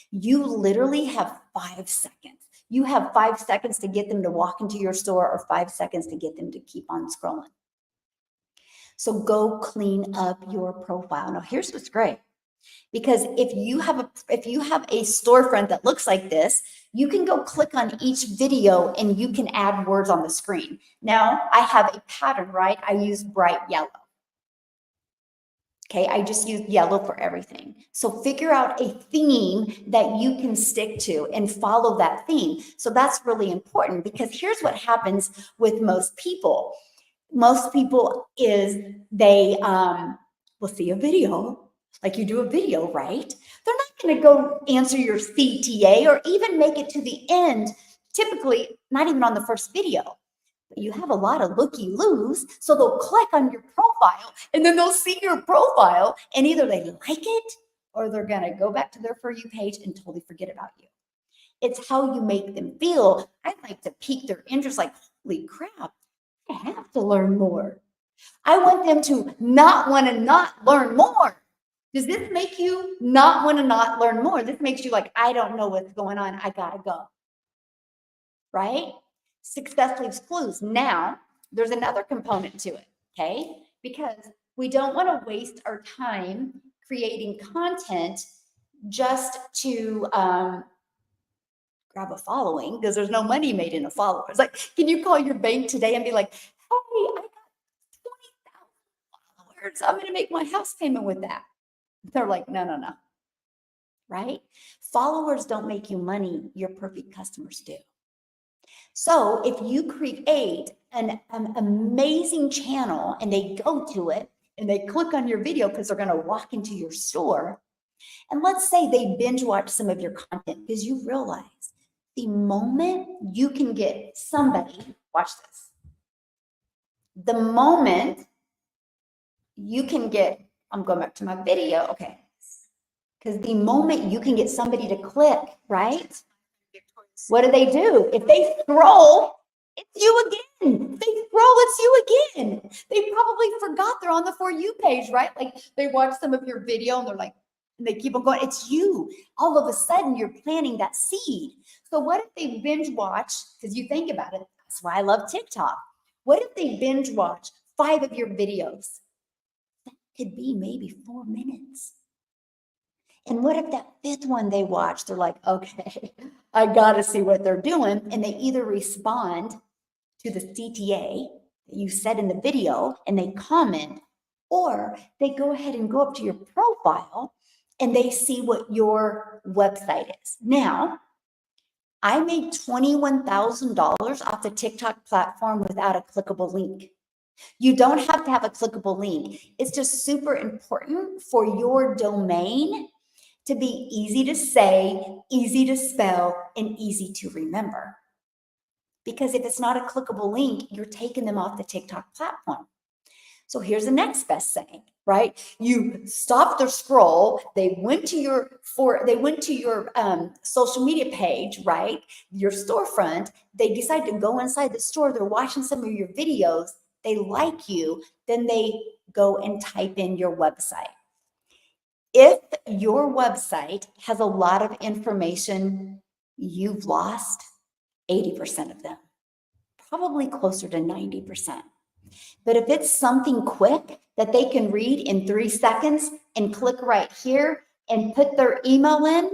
A: You literally have 5 seconds. You have 5 seconds to get them to walk into your store or 5 seconds to get them to keep on scrolling. So go clean up your profile. Now, here's what's great. Because if you have a storefront that looks like this, you can go click on each video and you can add words on the screen. Now, I have a pattern, right? I use bright yellow. Okay, I just use yellow for everything. So figure out a theme that you can stick to and follow that theme. So that's really important, because here's what happens with most people. Most people is they will see a video, like you do a video, right? They're not going to go answer your CTA or even make it to the end, typically not even on the first video. You have a lot of looky-loos, so they'll click on your profile and then they'll see your profile and either they like it or they're going to go back to their For You page and totally forget about you. It's how you make them feel. I like to pique their interest, like, holy crap, I have to learn more. I want them to not want to not learn more. Does this make you not want to not learn more? This makes you like, I don't know what's going on. I got to go. Right? Success leaves clues. Now, there's another component to it, okay? Because we don't want to waste our time creating content just to grab a following, because there's no money made in a follower. It's like, can you call your bank today and be like, hey, I got 20,000 followers. I'm going to make my house payment with that. They're like, no. Right? Followers don't make you money. Your perfect customers do. So if you create an amazing channel and they go to it and they click on your video because they're going to walk into your store, and let's say they binge watch some of your content because you realize the moment you can get somebody, watch this, the moment you can get, I'm going back to my video, okay, because the moment you can get somebody to click, right? What do? If they scroll, it's you again. They scroll, it's you again. They probably forgot they're on the For You page, right? Like they watch some of your video and they're like, and they keep on going, it's you. All of a sudden, you're planting that seed. So what if they binge watch? Because you think about it, that's why I love TikTok. What if they binge watch 5 of your videos? That could be maybe 4 minutes. And what if that 5th one they watch, they're like, okay, I got to see what they're doing. And they either respond to the CTA that you said in the video and they comment, or they go ahead and go up to your profile and they see what your website is. Now, I made $21,000 off the TikTok platform without a clickable link. You don't have to have a clickable link. It's just super important for your domain to be easy to say, easy to spell, and easy to remember. Because if it's not a clickable link, you're taking them off the TikTok platform. So here's the next best thing, right? You stopped their scroll. They went to your social media page, right? Your storefront. They decide to go inside the store. They're watching some of your videos. They like you. Then they go and type in your website. If your website has a lot of information, you've lost 80% of them, probably closer to 90%. But if it's something quick that they can read in 3 seconds and click right here and put their email in,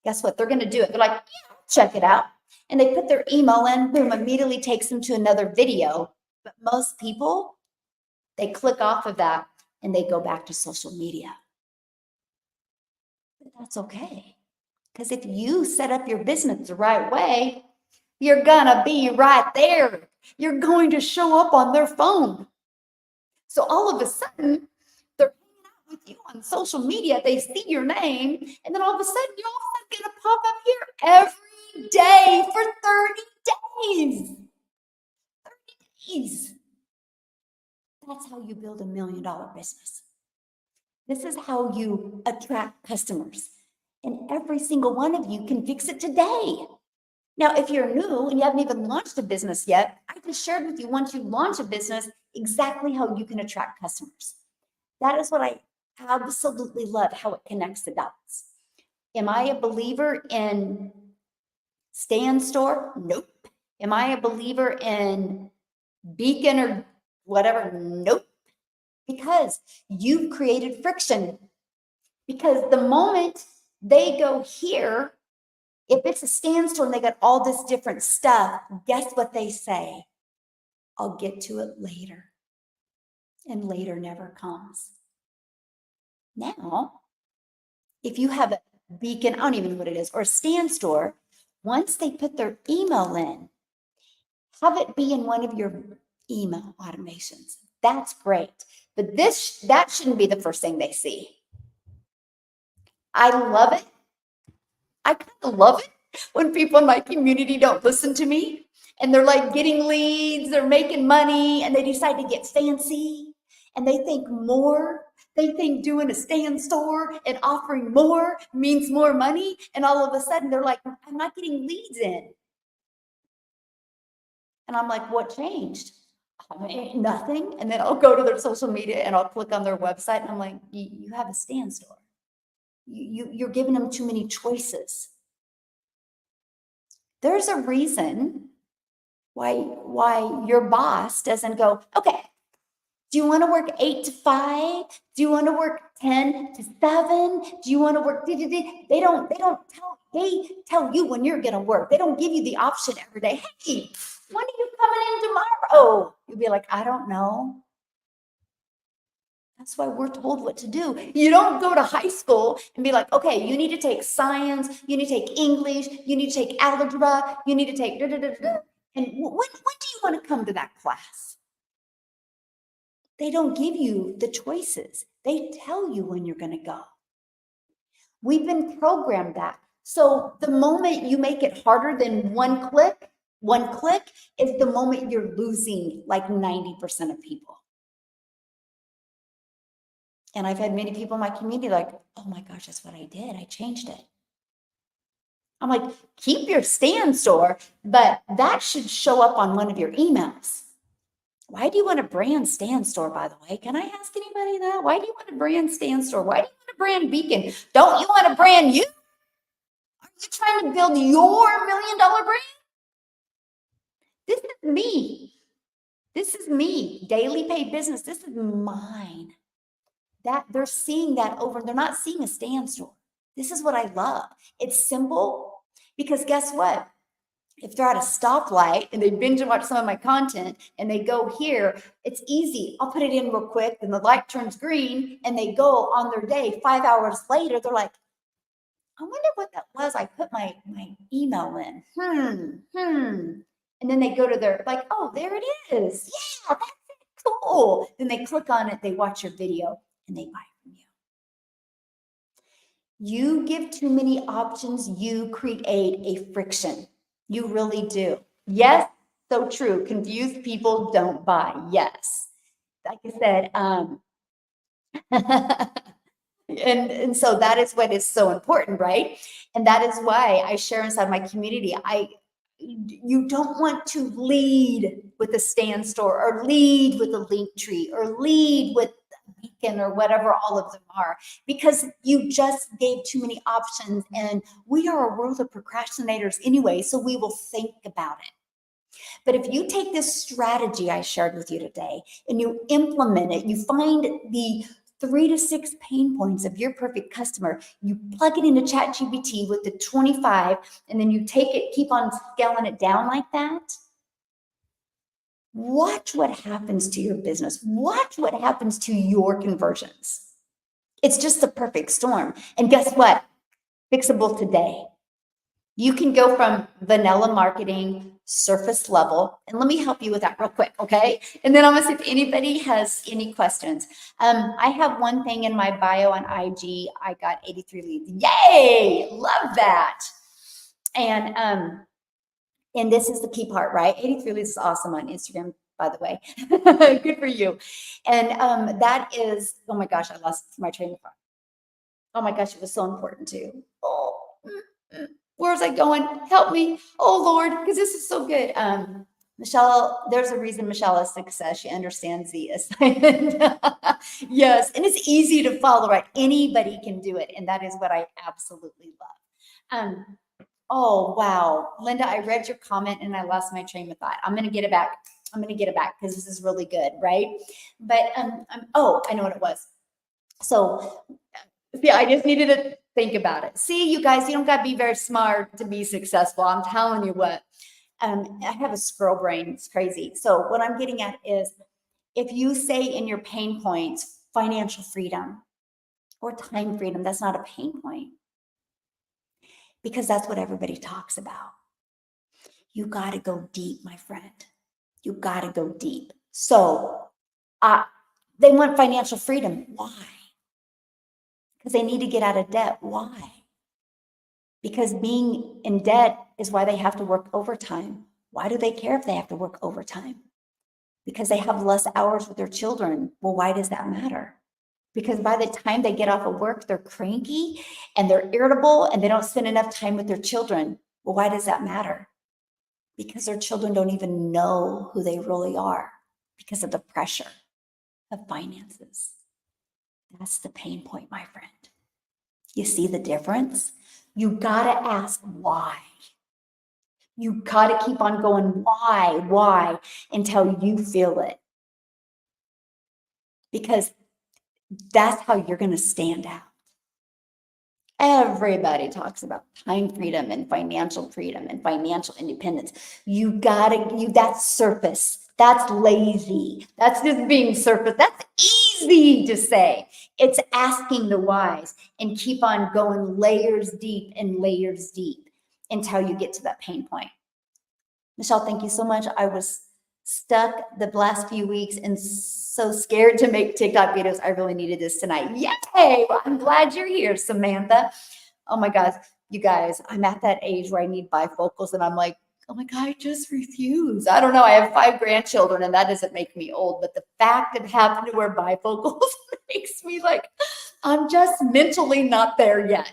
A: guess what? They're going to do it. They're like, yeah, check it out. And they put their email in, boom, immediately takes them to another video. But most people, they click off of that and they go back to social media. But that's okay. Because if you set up your business the right way, you're gonna be right there. You're going to show up on their phone. So all of a sudden, they're hanging out with you on social media. They see your name, and then all of a sudden, you're all of a sudden gonna pop up here every day for 30 days. 30 days. That's how you build $1 million business. This is how you attract customers. And every single one of you can fix it today. Now, if you're new and you haven't even launched a business yet, I just shared with you once you launch a business, exactly how you can attract customers. That is what I absolutely love, how it connects the dots. Am I a believer in stay in store? Nope. Am I a believer in beacon or whatever? Nope. Because you've created friction. Because the moment they go here, if it's a stand store and they got all this different stuff, guess what they say? I'll get to it later. And later never comes. Now, if you have a beacon, I don't even know what it is, or a stand store, once they put their email in, have it be in one of your email automations. That's great. But that shouldn't be the first thing they see. I love it. I kind of love it when people in my community don't listen to me and they're like getting leads, they're making money, and they decide to get fancy and they think more. They think doing a stand store and offering more means more money. And all of a sudden they're like, I'm not getting leads in. And I'm like, what changed? I mean, nothing. And then I'll go to their social media and I'll click on their website and I'm like, you have a stand store. You're giving them too many choices. There's a reason why your boss doesn't go, okay, do you want to work 8 to 5? Do you want to work 10 to 7? Do you want to work? They tell you when you're gonna work. They don't give you the option every day. Hey, when are you coming in tomorrow? You'll be like, I don't know. That's why we're told what to do. You don't go to high school and be like, okay, you need to take science, you need to take English, you need to take algebra, you need to take And when do you want to come to that class? They don't give you the choices. They tell you when you're going to go. We've been programmed that. So the moment you make it harder than one click is the moment you're losing like 90% of people. And I've had many people in my community like, oh my gosh, that's what I did. I changed it. I'm like, keep your stand store, but that should show up on one of your emails. Why do you want a brand stand store, by the way? Can I ask anybody that? Why do you want a brand stand store? Why do you want a brand beacon? Don't you want a brand you? Are you trying to build your $1 million brand? This is me. This is me. Daily paid business. This is mine. That they're seeing that over. They're not seeing a stand store. This is what I love. It's simple because guess what? If they're at a stoplight and they binge watch some of my content and they go here, it's easy. I'll put it in real quick and the light turns green and they go on their day. 5 hours later, they're like, I wonder what that was. I put my email in. And then they go to their, like, oh, there it is. Yeah, that's it. Cool. Then they click on it, they watch your video and they buy from you. You give too many options, you create a friction. You really do. Yes, so true. Confused people don't buy. Yes. Like I said, and so that is what is so important, right? And that is why I share inside my community. You don't want to lead with a stand store or lead with a link tree or lead with a beacon or whatever all of them are, because you just gave too many options. And we are a world of procrastinators anyway, so we will think about it. But if you take this strategy I shared with you today and you implement it, you find the 3 to 6 pain points of your perfect customer, you plug it into ChatGPT with the 25, and then you take it, keep on scaling it down like that. Watch what happens to your business. Watch what happens to your conversions. It's just the perfect storm. And guess what? Fixable today. You can go from vanilla marketing, surface level, and let me help you with that real quick, okay? And then I'm gonna see if anybody has any questions. I have one thing in my bio on IG. I got 83 leads. Yay! Love that. And this is the key part, right? 83 leads is awesome on Instagram, by the way. Good for you. And that is, oh my gosh, I lost my train of thought. Oh my gosh, it was so important too. Oh. Where's I going? Help me. Oh Lord, because this is so good. Michelle, there's a reason Michelle is success. She understands the assignment. Yes, and it's easy to follow, right? Anybody can do it, and that is what I absolutely love. Oh wow, Linda, I read your comment and I lost my train of thought. I'm gonna get it back. I'm gonna get it back because this is really good, right? But oh, I know what it was. So yeah, I just needed to think about it. See, you guys, you don't got to be very smart to be successful. I'm telling you what. I have a squirrel brain. It's crazy. So what I'm getting at is, if you say in your pain points, financial freedom or time freedom, that's not a pain point, because that's what everybody talks about. You got to go deep, my friend. You got to go deep. So they want financial freedom. Why? Because they need to get out of debt. Why? Because being in debt is why they have to work overtime. Why do they care if they have to work overtime? Because they have less hours with their children. Well, why does that matter? Because by the time they get off of work, they're cranky and they're irritable and they don't spend enough time with their children. Well, why does that matter? Because their children don't even know who they really are because of the pressure of finances. That's the pain point, my friend. You see the difference? You gotta ask why. You gotta keep on going, why, until you feel it. Because that's how you're gonna stand out. Everybody talks about time freedom and financial independence. That's surface. That's lazy. That's just being surface. That's easy to say. It's asking the whys and keep on going layers deep and layers deep until you get to that pain point. Michelle, thank you so much. I was stuck the last few weeks and so scared to make TikTok videos. I really needed this tonight. Yay! Well, I'm glad you're here, Samantha. Oh my gosh, you guys, I'm at that age where I need bifocals, and I'm like, oh my God, I just refuse. I don't know. I have 5 grandchildren, and that doesn't make me old, but the fact of having to wear bifocals makes me like, I'm just mentally not there yet.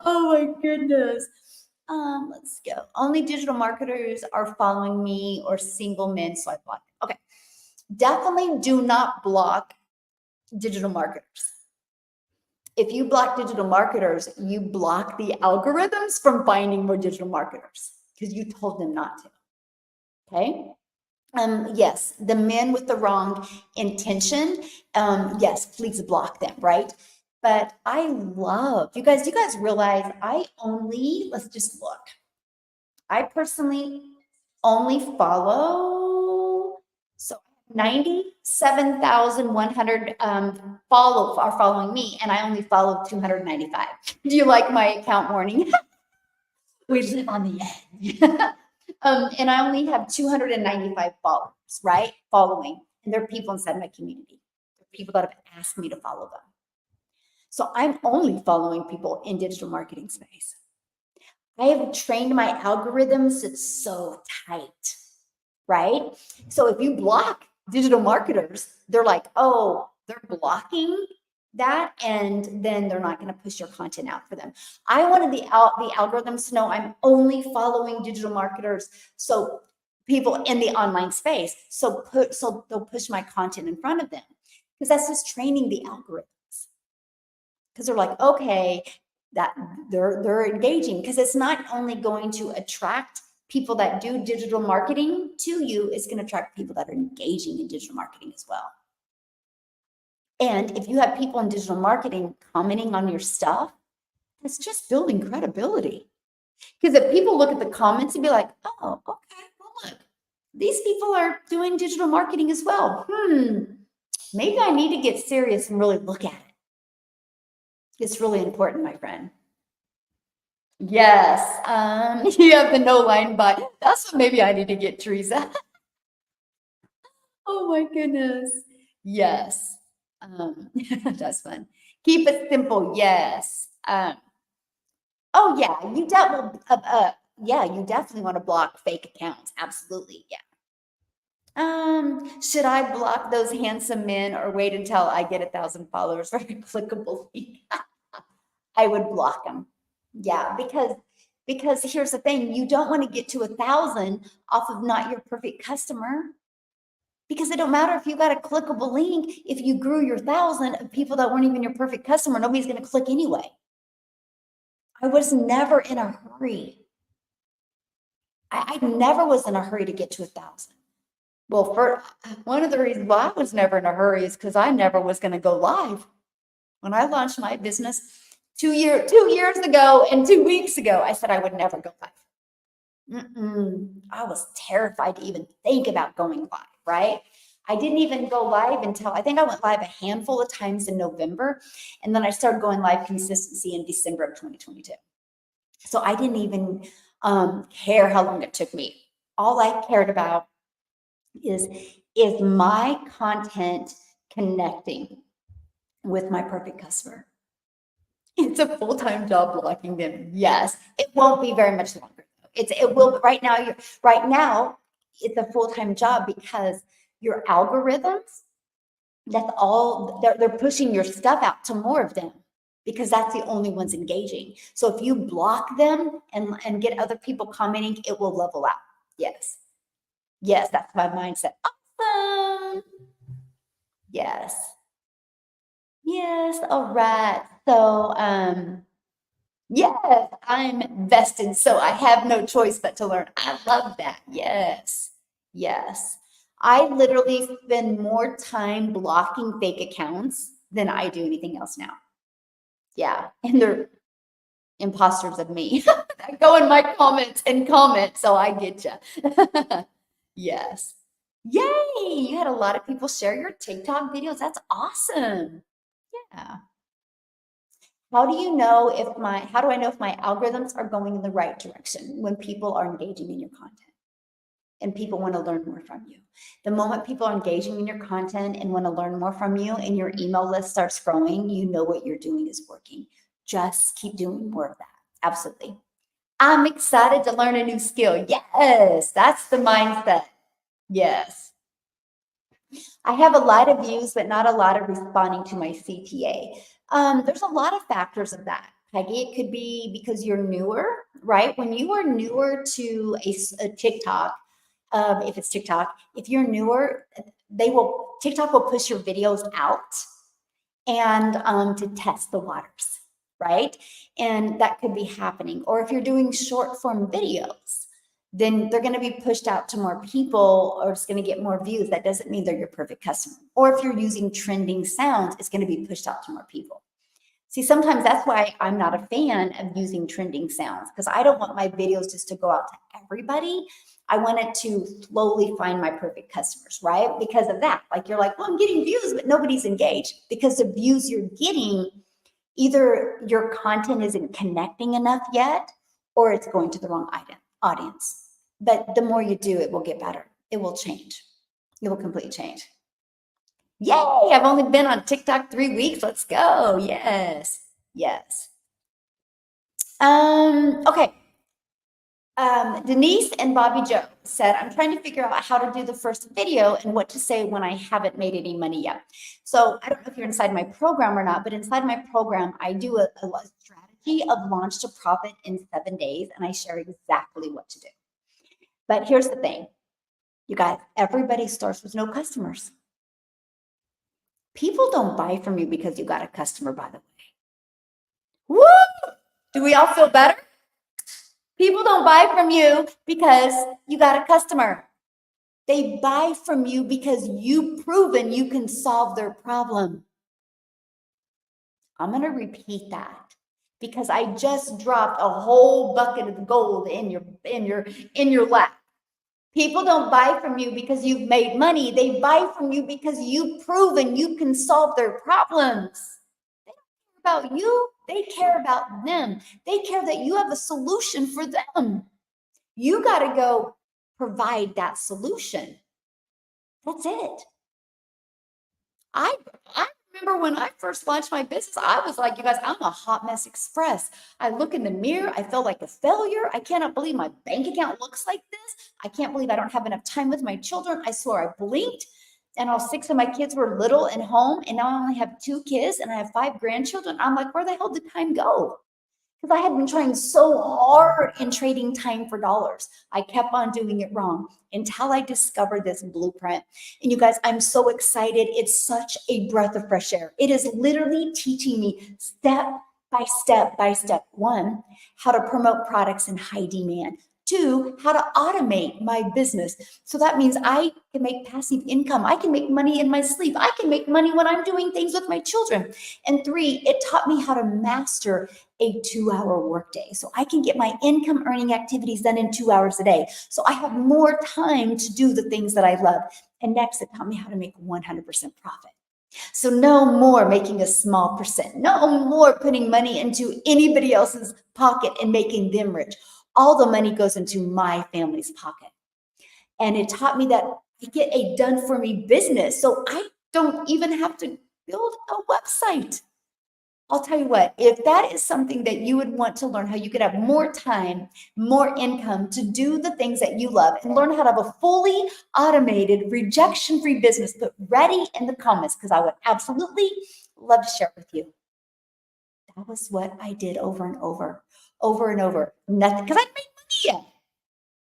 A: Oh my goodness. Let's go. Only digital marketers are following me or single men, so I block it. Okay. Definitely do not block digital marketers. If you block digital marketers, you block the algorithms from finding more digital marketers because you told them not to. Okay. Yes, the men with the wrong intention, yes, please block them, right? But I love you guys. You guys realize I only, let's just look. I personally only follow, so 97,100 are following me, and I only follow 295. Do you like my account warning? We live on the edge. And I only have 295 followers, right? Following. And they're people inside my community. They're people that have asked me to follow them. So I'm only following people in digital marketing space. I have trained my algorithms, it's so tight, right? So if you block digital marketers, they're like, oh, they're blocking that, and then they're not going to push your content out for them. I wanted the algorithms to know I'm only following digital marketers, so people in the online space, so they'll push my content in front of them, because that's just training the algorithms. Because they're like, okay, that they're engaging, because it's not only going to attract people that do digital marketing to you, it's going to attract people that are engaging in digital marketing as well. And if you have people in digital marketing commenting on your stuff, it's just building credibility. Because if people look at the comments and be like, oh, okay, well, look, these people are doing digital marketing as well. Maybe I need to get serious and really look at it. It's really important, my friend. Yes, you have the no line but that's what maybe I need to get, Teresa. Oh my goodness. Yes. That's fun. Keep it simple. Yes. Oh yeah, yeah, you definitely want to block fake accounts. Absolutely. Yeah. Should I block those handsome men or wait until I get 1,000 followers for a clickable link? I would block them. Yeah, because here's the thing, you don't want to get to 1,000 off of not your perfect customer. Because it don't matter if you got a clickable link, if you grew your 1,000 of people that weren't even your perfect customer, nobody's going to click anyway. I was never in a hurry. I never was in a hurry to get to 1,000. Well, for one of the reasons why I was never in a hurry is because I never was going to go live. When I launched my business 2 years ago and 2 weeks ago, I said I would never go live. I was terrified to even think about going live, right? I didn't even go live until I think I went live a handful of times in November. And then I started going live consistency in December of 2022. So I didn't even care how long it took me. All I cared about is my content connecting with my perfect customer? It's a full-time job blocking them. Yes, it won't be very much longer. It will right now. Right now, it's a full-time job because your algorithms. That's all they're pushing your stuff out to more of them because that's the only ones engaging. So if you block them and get other people commenting, it will level out. Yes, yes, that's my mindset. Awesome. Yes. Yes, all right. So, yes, I'm invested, so I have no choice but to learn. I love that. Yes, yes. I literally spend more time blocking fake accounts than I do anything else now. Yeah, and they're imposters of me. Go in my comments and comment, so I get you. Yes. Yay! You had a lot of people share your TikTok videos. That's awesome. Yeah. How do you know if how do I know if my algorithms are going in the right direction when people are engaging in your content and people want to learn more from you? The moment people are engaging in your content and want to learn more from you and your email list starts growing, you know what you're doing is working. Just keep doing more of that. Absolutely. I'm excited to learn a new skill. Yes, that's the mindset. Yes. I have a lot of views, but not a lot of responding to my CTA. There's a lot of factors of that. Peggy, it could be because you're newer, right? When you are newer to a TikTok, if it's TikTok, if you're newer, TikTok will push your videos out and to test the waters, right? And that could be happening. Or if you're doing short form videos, then they're going to be pushed out to more people or it's going to get more views. That doesn't mean they're your perfect customer. Or if you're using trending sounds, it's going to be pushed out to more people. See, sometimes that's why I'm not a fan of using trending sounds because I don't want my videos just to go out to everybody. I want it to slowly find my perfect customers, right? Because of that. Like you're like, well, I'm getting views, but nobody's engaged because the views you're getting, either your content isn't connecting enough yet or it's going to the wrong audience. But the more you do, it will get better. It will change. It will completely change. Yay! I've only been on TikTok 3 weeks. Let's go. Yes. Yes. Okay. Denise and Bobby Joe said, I'm trying to figure out how to do the first video and what to say when I haven't made any money yet. So I don't know if you're inside my program or not, but inside my program, I do a strategy of launch to profit in 7 days, and I share exactly what to do. But here's the thing, you guys, everybody starts with no customers. People don't buy from you because you got a customer, by the way. Woo! Do we all feel better? People don't buy from you because you got a customer. They buy from you because you've proven you can solve their problem. I'm going to repeat that because I just dropped a whole bucket of gold in your lap. People don't buy from you because you've made money. They buy from you because you've proven you can solve their problems. They don't care about you. They care about them. They care that you have a solution for them. You got to go provide that solution. That's it. I remember when I first launched my business, I was like, you guys, I'm a hot mess express. I look in the mirror, I feel like a failure. I cannot believe my bank account looks like this. I can't believe I don't have enough time with my children. I swear I blinked and all 6 of my kids were little and home. And now I only have 2 kids and I have 5 grandchildren. I'm like, where the hell did time go? Because I had been trying so hard in trading time for dollars. I kept on doing it wrong until I discovered this blueprint. And you guys, I'm so excited. It's such a breath of fresh air. It is literally teaching me step by step by step. 1, how to promote products in high demand. 2, how to automate my business. So that means I can make passive income. I can make money in my sleep. I can make money when I'm doing things with my children. And 3, it taught me how to master a 2-hour workday. So I can get my income earning activities done in 2 hours a day. So I have more time to do the things that I love. And next, it taught me how to make 100% profit. So no more making a small percent, no more putting money into anybody else's pocket and making them rich. All the money goes into my family's pocket. And it taught me that I get a done for me business. So I don't even have to build a website. I'll tell you what, if that is something that you would want to learn, how you could have more time, more income to do the things that you love and learn how to have a fully automated, rejection-free business, put ready in the comments because I would absolutely love to share it with you. That was what I did over and over and over. Nothing, because I didn't make money yet.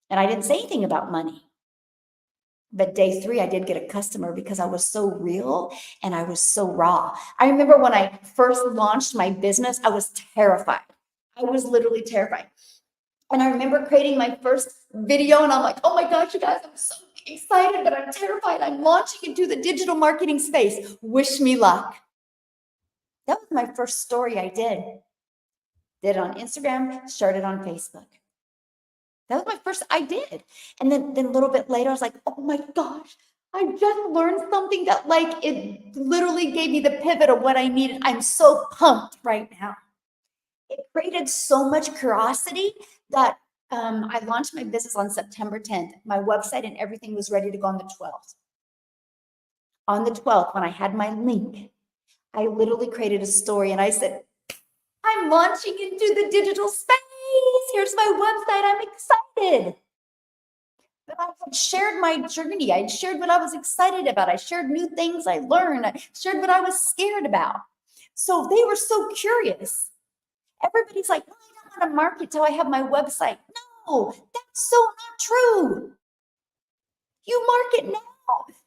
A: And I didn't say anything about money. But day 3, I did get a customer because I was so real and I was so raw. I remember when I first launched my business, I was terrified. I was literally terrified. And I remember creating my first video and I'm like, oh my gosh, you guys, I'm so excited, but I'm terrified. I'm launching into the digital marketing space. Wish me luck. That was my first story I did. Did it on Instagram, shared it on Facebook. That was my first, I did. And then a little bit later, I was like, oh my gosh, I just learned something that like, it literally gave me the pivot of what I needed. I'm so pumped right now. It created so much curiosity that I launched my business on September 10th. My website and everything was ready to go on the 12th. On the 12th, when I had my link, I literally created a story and I said, I'm launching into the digital space. Here's my website. I'm excited. But I had shared my journey. I shared what I was excited about. I shared new things I learned. I shared what I was scared about. So they were so curious. Everybody's like, well, I don't want to market till I have my website. No, that's so not true. You market now.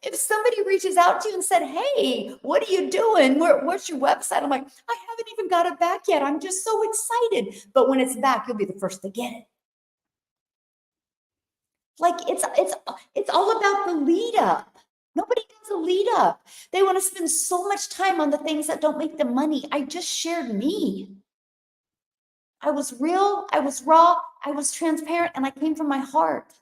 A: If somebody reaches out to you and said, hey, what are you doing? Where's your website? I'm like, I haven't even got it back yet. I'm just so excited. But when it's back, you'll be the first to get it. Like it's all about the lead up. Nobody does a lead up. They want to spend so much time on the things that don't make them money. I just shared me. I was real, I was raw, I was transparent, and I came from my heart.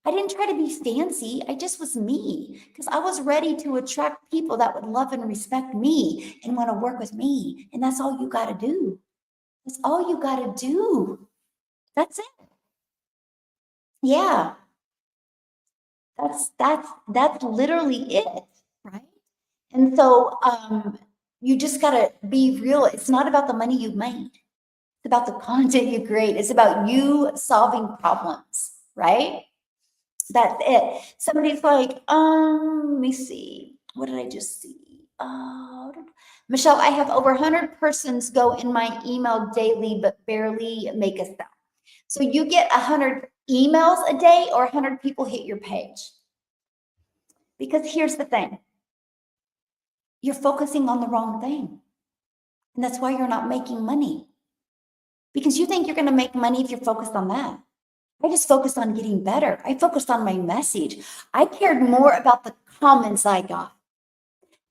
A: I didn't try to be fancy. I just was me because I was ready to attract people that would love and respect me and want to work with me. And that's all you got to do. That's all you got to do. That's it. Yeah. That's literally it, right? And so you just gotta be real. It's not about the money you made. It's about the content you create. It's about you solving problems, right? That's it. Somebody's like, let me see. What did I just see? Michelle, I have over 100 persons go in my email daily, but barely make a sale. So you get 100 emails a day or 100 people hit your page. Because here's the thing. You're focusing on the wrong thing. And that's why you're not making money. Because you think you're going to make money if you're focused on that. I just focused on getting better. I focused on my message. I cared more about the comments I got.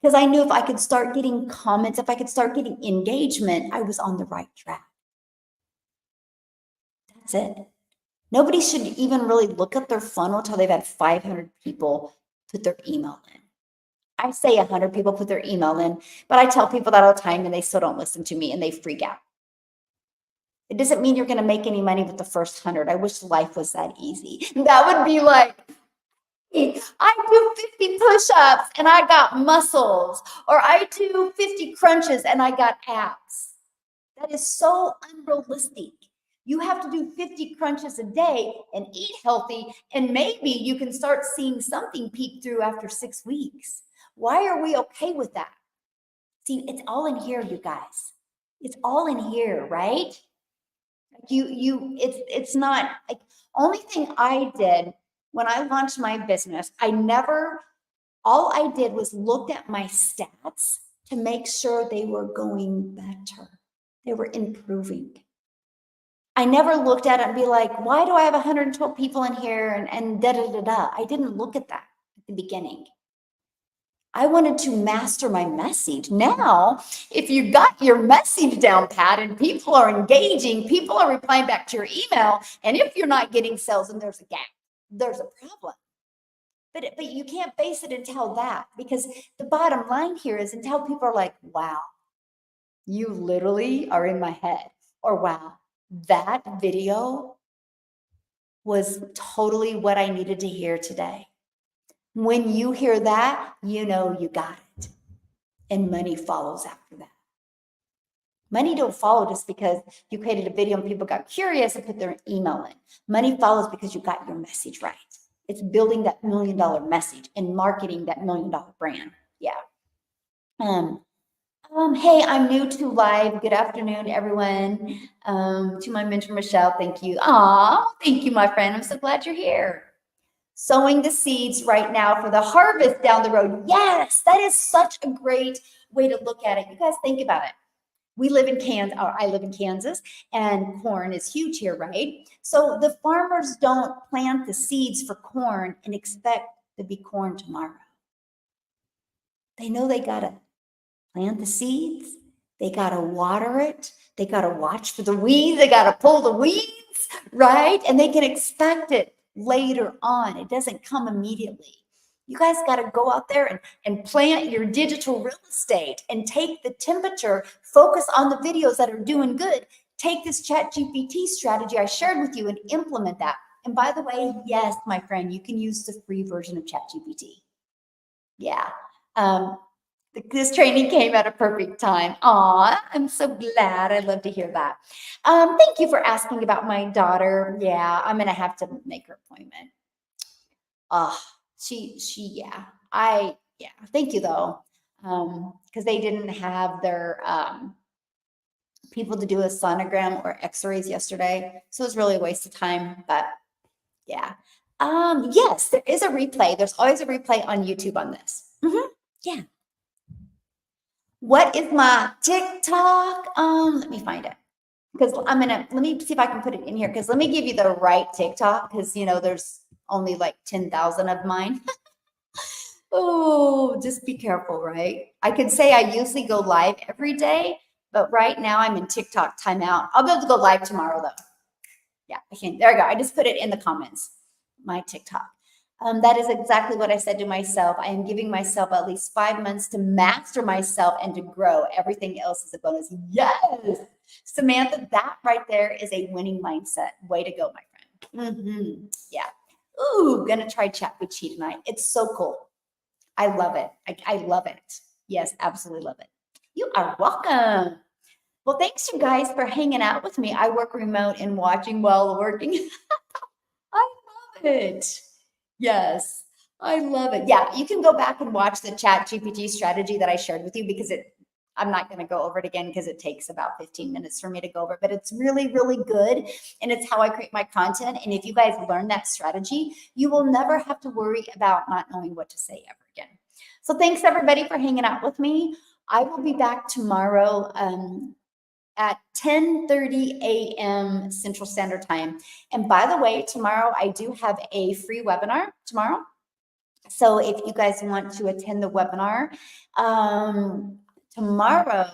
A: Because I knew if I could start getting comments, if I could start getting engagement, I was on the right track. That's it. Nobody should even really look at their funnel until they've had 500 people put their email in. I say 100 people put their email in, but I tell people that all the time and they still don't listen to me and they freak out. It doesn't mean you're going to make any money with the first 100. I wish life was that easy. That would be like, I do 50 push-ups and I got muscles, or I do 50 crunches and I got abs. That is so unrealistic. You have to do 50 crunches a day and eat healthy, and maybe you can start seeing something peek through after 6 weeks. Why are we okay with that? See, it's all in here, you guys. It's all in here, right? It's not like only thing I did when I launched my business, all I did was looked at my stats to make sure they were going better. They were improving. I never looked at it and be like, why do I have 112 people in here and da da da da. I didn't look at that at the beginning. I wanted to master my message. Now, if you got your message down pat and people are engaging, people are replying back to your email, and if you're not getting sales, then there's a gap. There's a problem. But you can't base it until that, because the bottom line here is until people are like, wow, you literally are in my head, or wow, that video was totally what I needed to hear today. When you hear that, you know you got it. And money follows after that. Money don't follow just because you created a video and people got curious and put their email in. Money follows because you got your message right. It's building that $1 million message and marketing that $1 million brand. Yeah. Hey, I'm new to live. Good afternoon, everyone. To my mentor, Michelle, thank you. Thank you, my friend. I'm so glad you're here. Sowing the seeds right now for the harvest down the road. Yes, that is such a great way to look at it. You guys think about it. We live in Kansas, or I live in Kansas, and corn is huge here, right? So the farmers don't plant the seeds for corn and expect to be corn tomorrow. They know they gotta plant the seeds, they gotta water it, they gotta watch for the weeds, they gotta pull the weeds, right? And they can expect it later on. It doesn't come immediately. You guys got to go out there and plant your digital real estate and take the temperature, focus on the videos that are doing good. Take this chat GPT strategy I shared with you and implement that. And by the way, yes, my friend, you can use the free version of chat GPT. Yeah. Um, this training came at a perfect time. Aw, I'm so glad. I love to hear that. Thank you for asking about my daughter. Yeah, I'm gonna have to make her appointment. Oh, yeah. Yeah. Thank you though, because they didn't have their people to do a sonogram or X-rays yesterday, so it was really a waste of time. But yeah, yes, there is a replay. There's always a replay on YouTube on this. Yeah. What is my TikTok? Let me find it because let me see if I can put it in here because let me give you the right TikTok because there's only like 10,000 of mine. Oh, just be careful, right? I could say I usually go live every day, but right now I'm in TikTok timeout. I'll be able to go live tomorrow though. Yeah, I can. There we go. I just put it in the comments, my TikTok. That is exactly what I said to myself. I am giving myself at least 5 months to master myself and to grow. Everything else is a bonus. Yes, Samantha, that right there is a winning mindset. Way to go, my friend. Yeah. Ooh, gonna try ChatGPT tonight. It's so cool. I love it. I love it. Yes, absolutely love it. You are welcome. Well, thanks you guys for hanging out with me. I work remote and watching while working. I love it. Yes, I love it. Yeah, you can go back and watch the Chat GPT strategy that I shared with you because I'm not going to go over it again because it takes about 15 minutes for me to go over it, but it's really, really good. And it's how I create my content. And if you guys learn that strategy, you will never have to worry about not knowing what to say ever again. So thanks everybody for hanging out with me. I will be back tomorrow at 10:30 a.m. Central Standard Time. And by the way, tomorrow I do have a free webinar tomorrow. So if you guys want to attend the webinar, tomorrow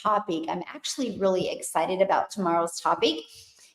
A: topic, I'm actually really excited about tomorrow's topic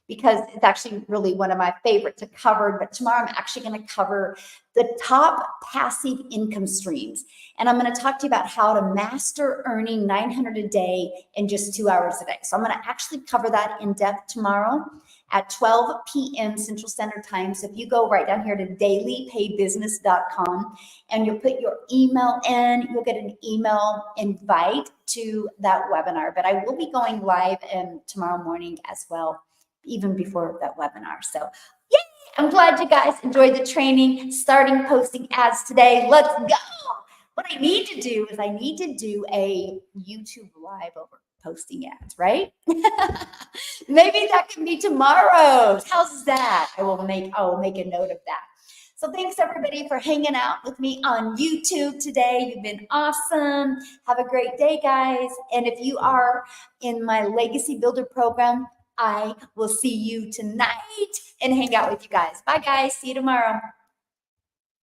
A: because it's actually really one of my favorite to cover. But tomorrow I'm actually going to cover the top passive income streams. And I'm going to talk to you about how to master earning 900 a day in just 2 hours a day. So I'm going to actually cover that in depth tomorrow at 12 p.m. Central Standard Time. So if you go right down here to dailypaybusiness.com and you'll put your email in, you'll get an email invite to that webinar. But I will be going live tomorrow morning as well, even before that webinar. So yay! I'm glad you guys enjoyed the training, starting posting ads today. Let's go. What I need to do is I need to do a YouTube live over posting ads, right? Maybe that can be tomorrow's. How's that? I will make a note of that. So thanks everybody for hanging out with me on YouTube today. You've been awesome. Have a great day, guys. And if you are in my Legacy Builder program, I will see you tonight and hang out with you guys. Bye, guys. See you tomorrow.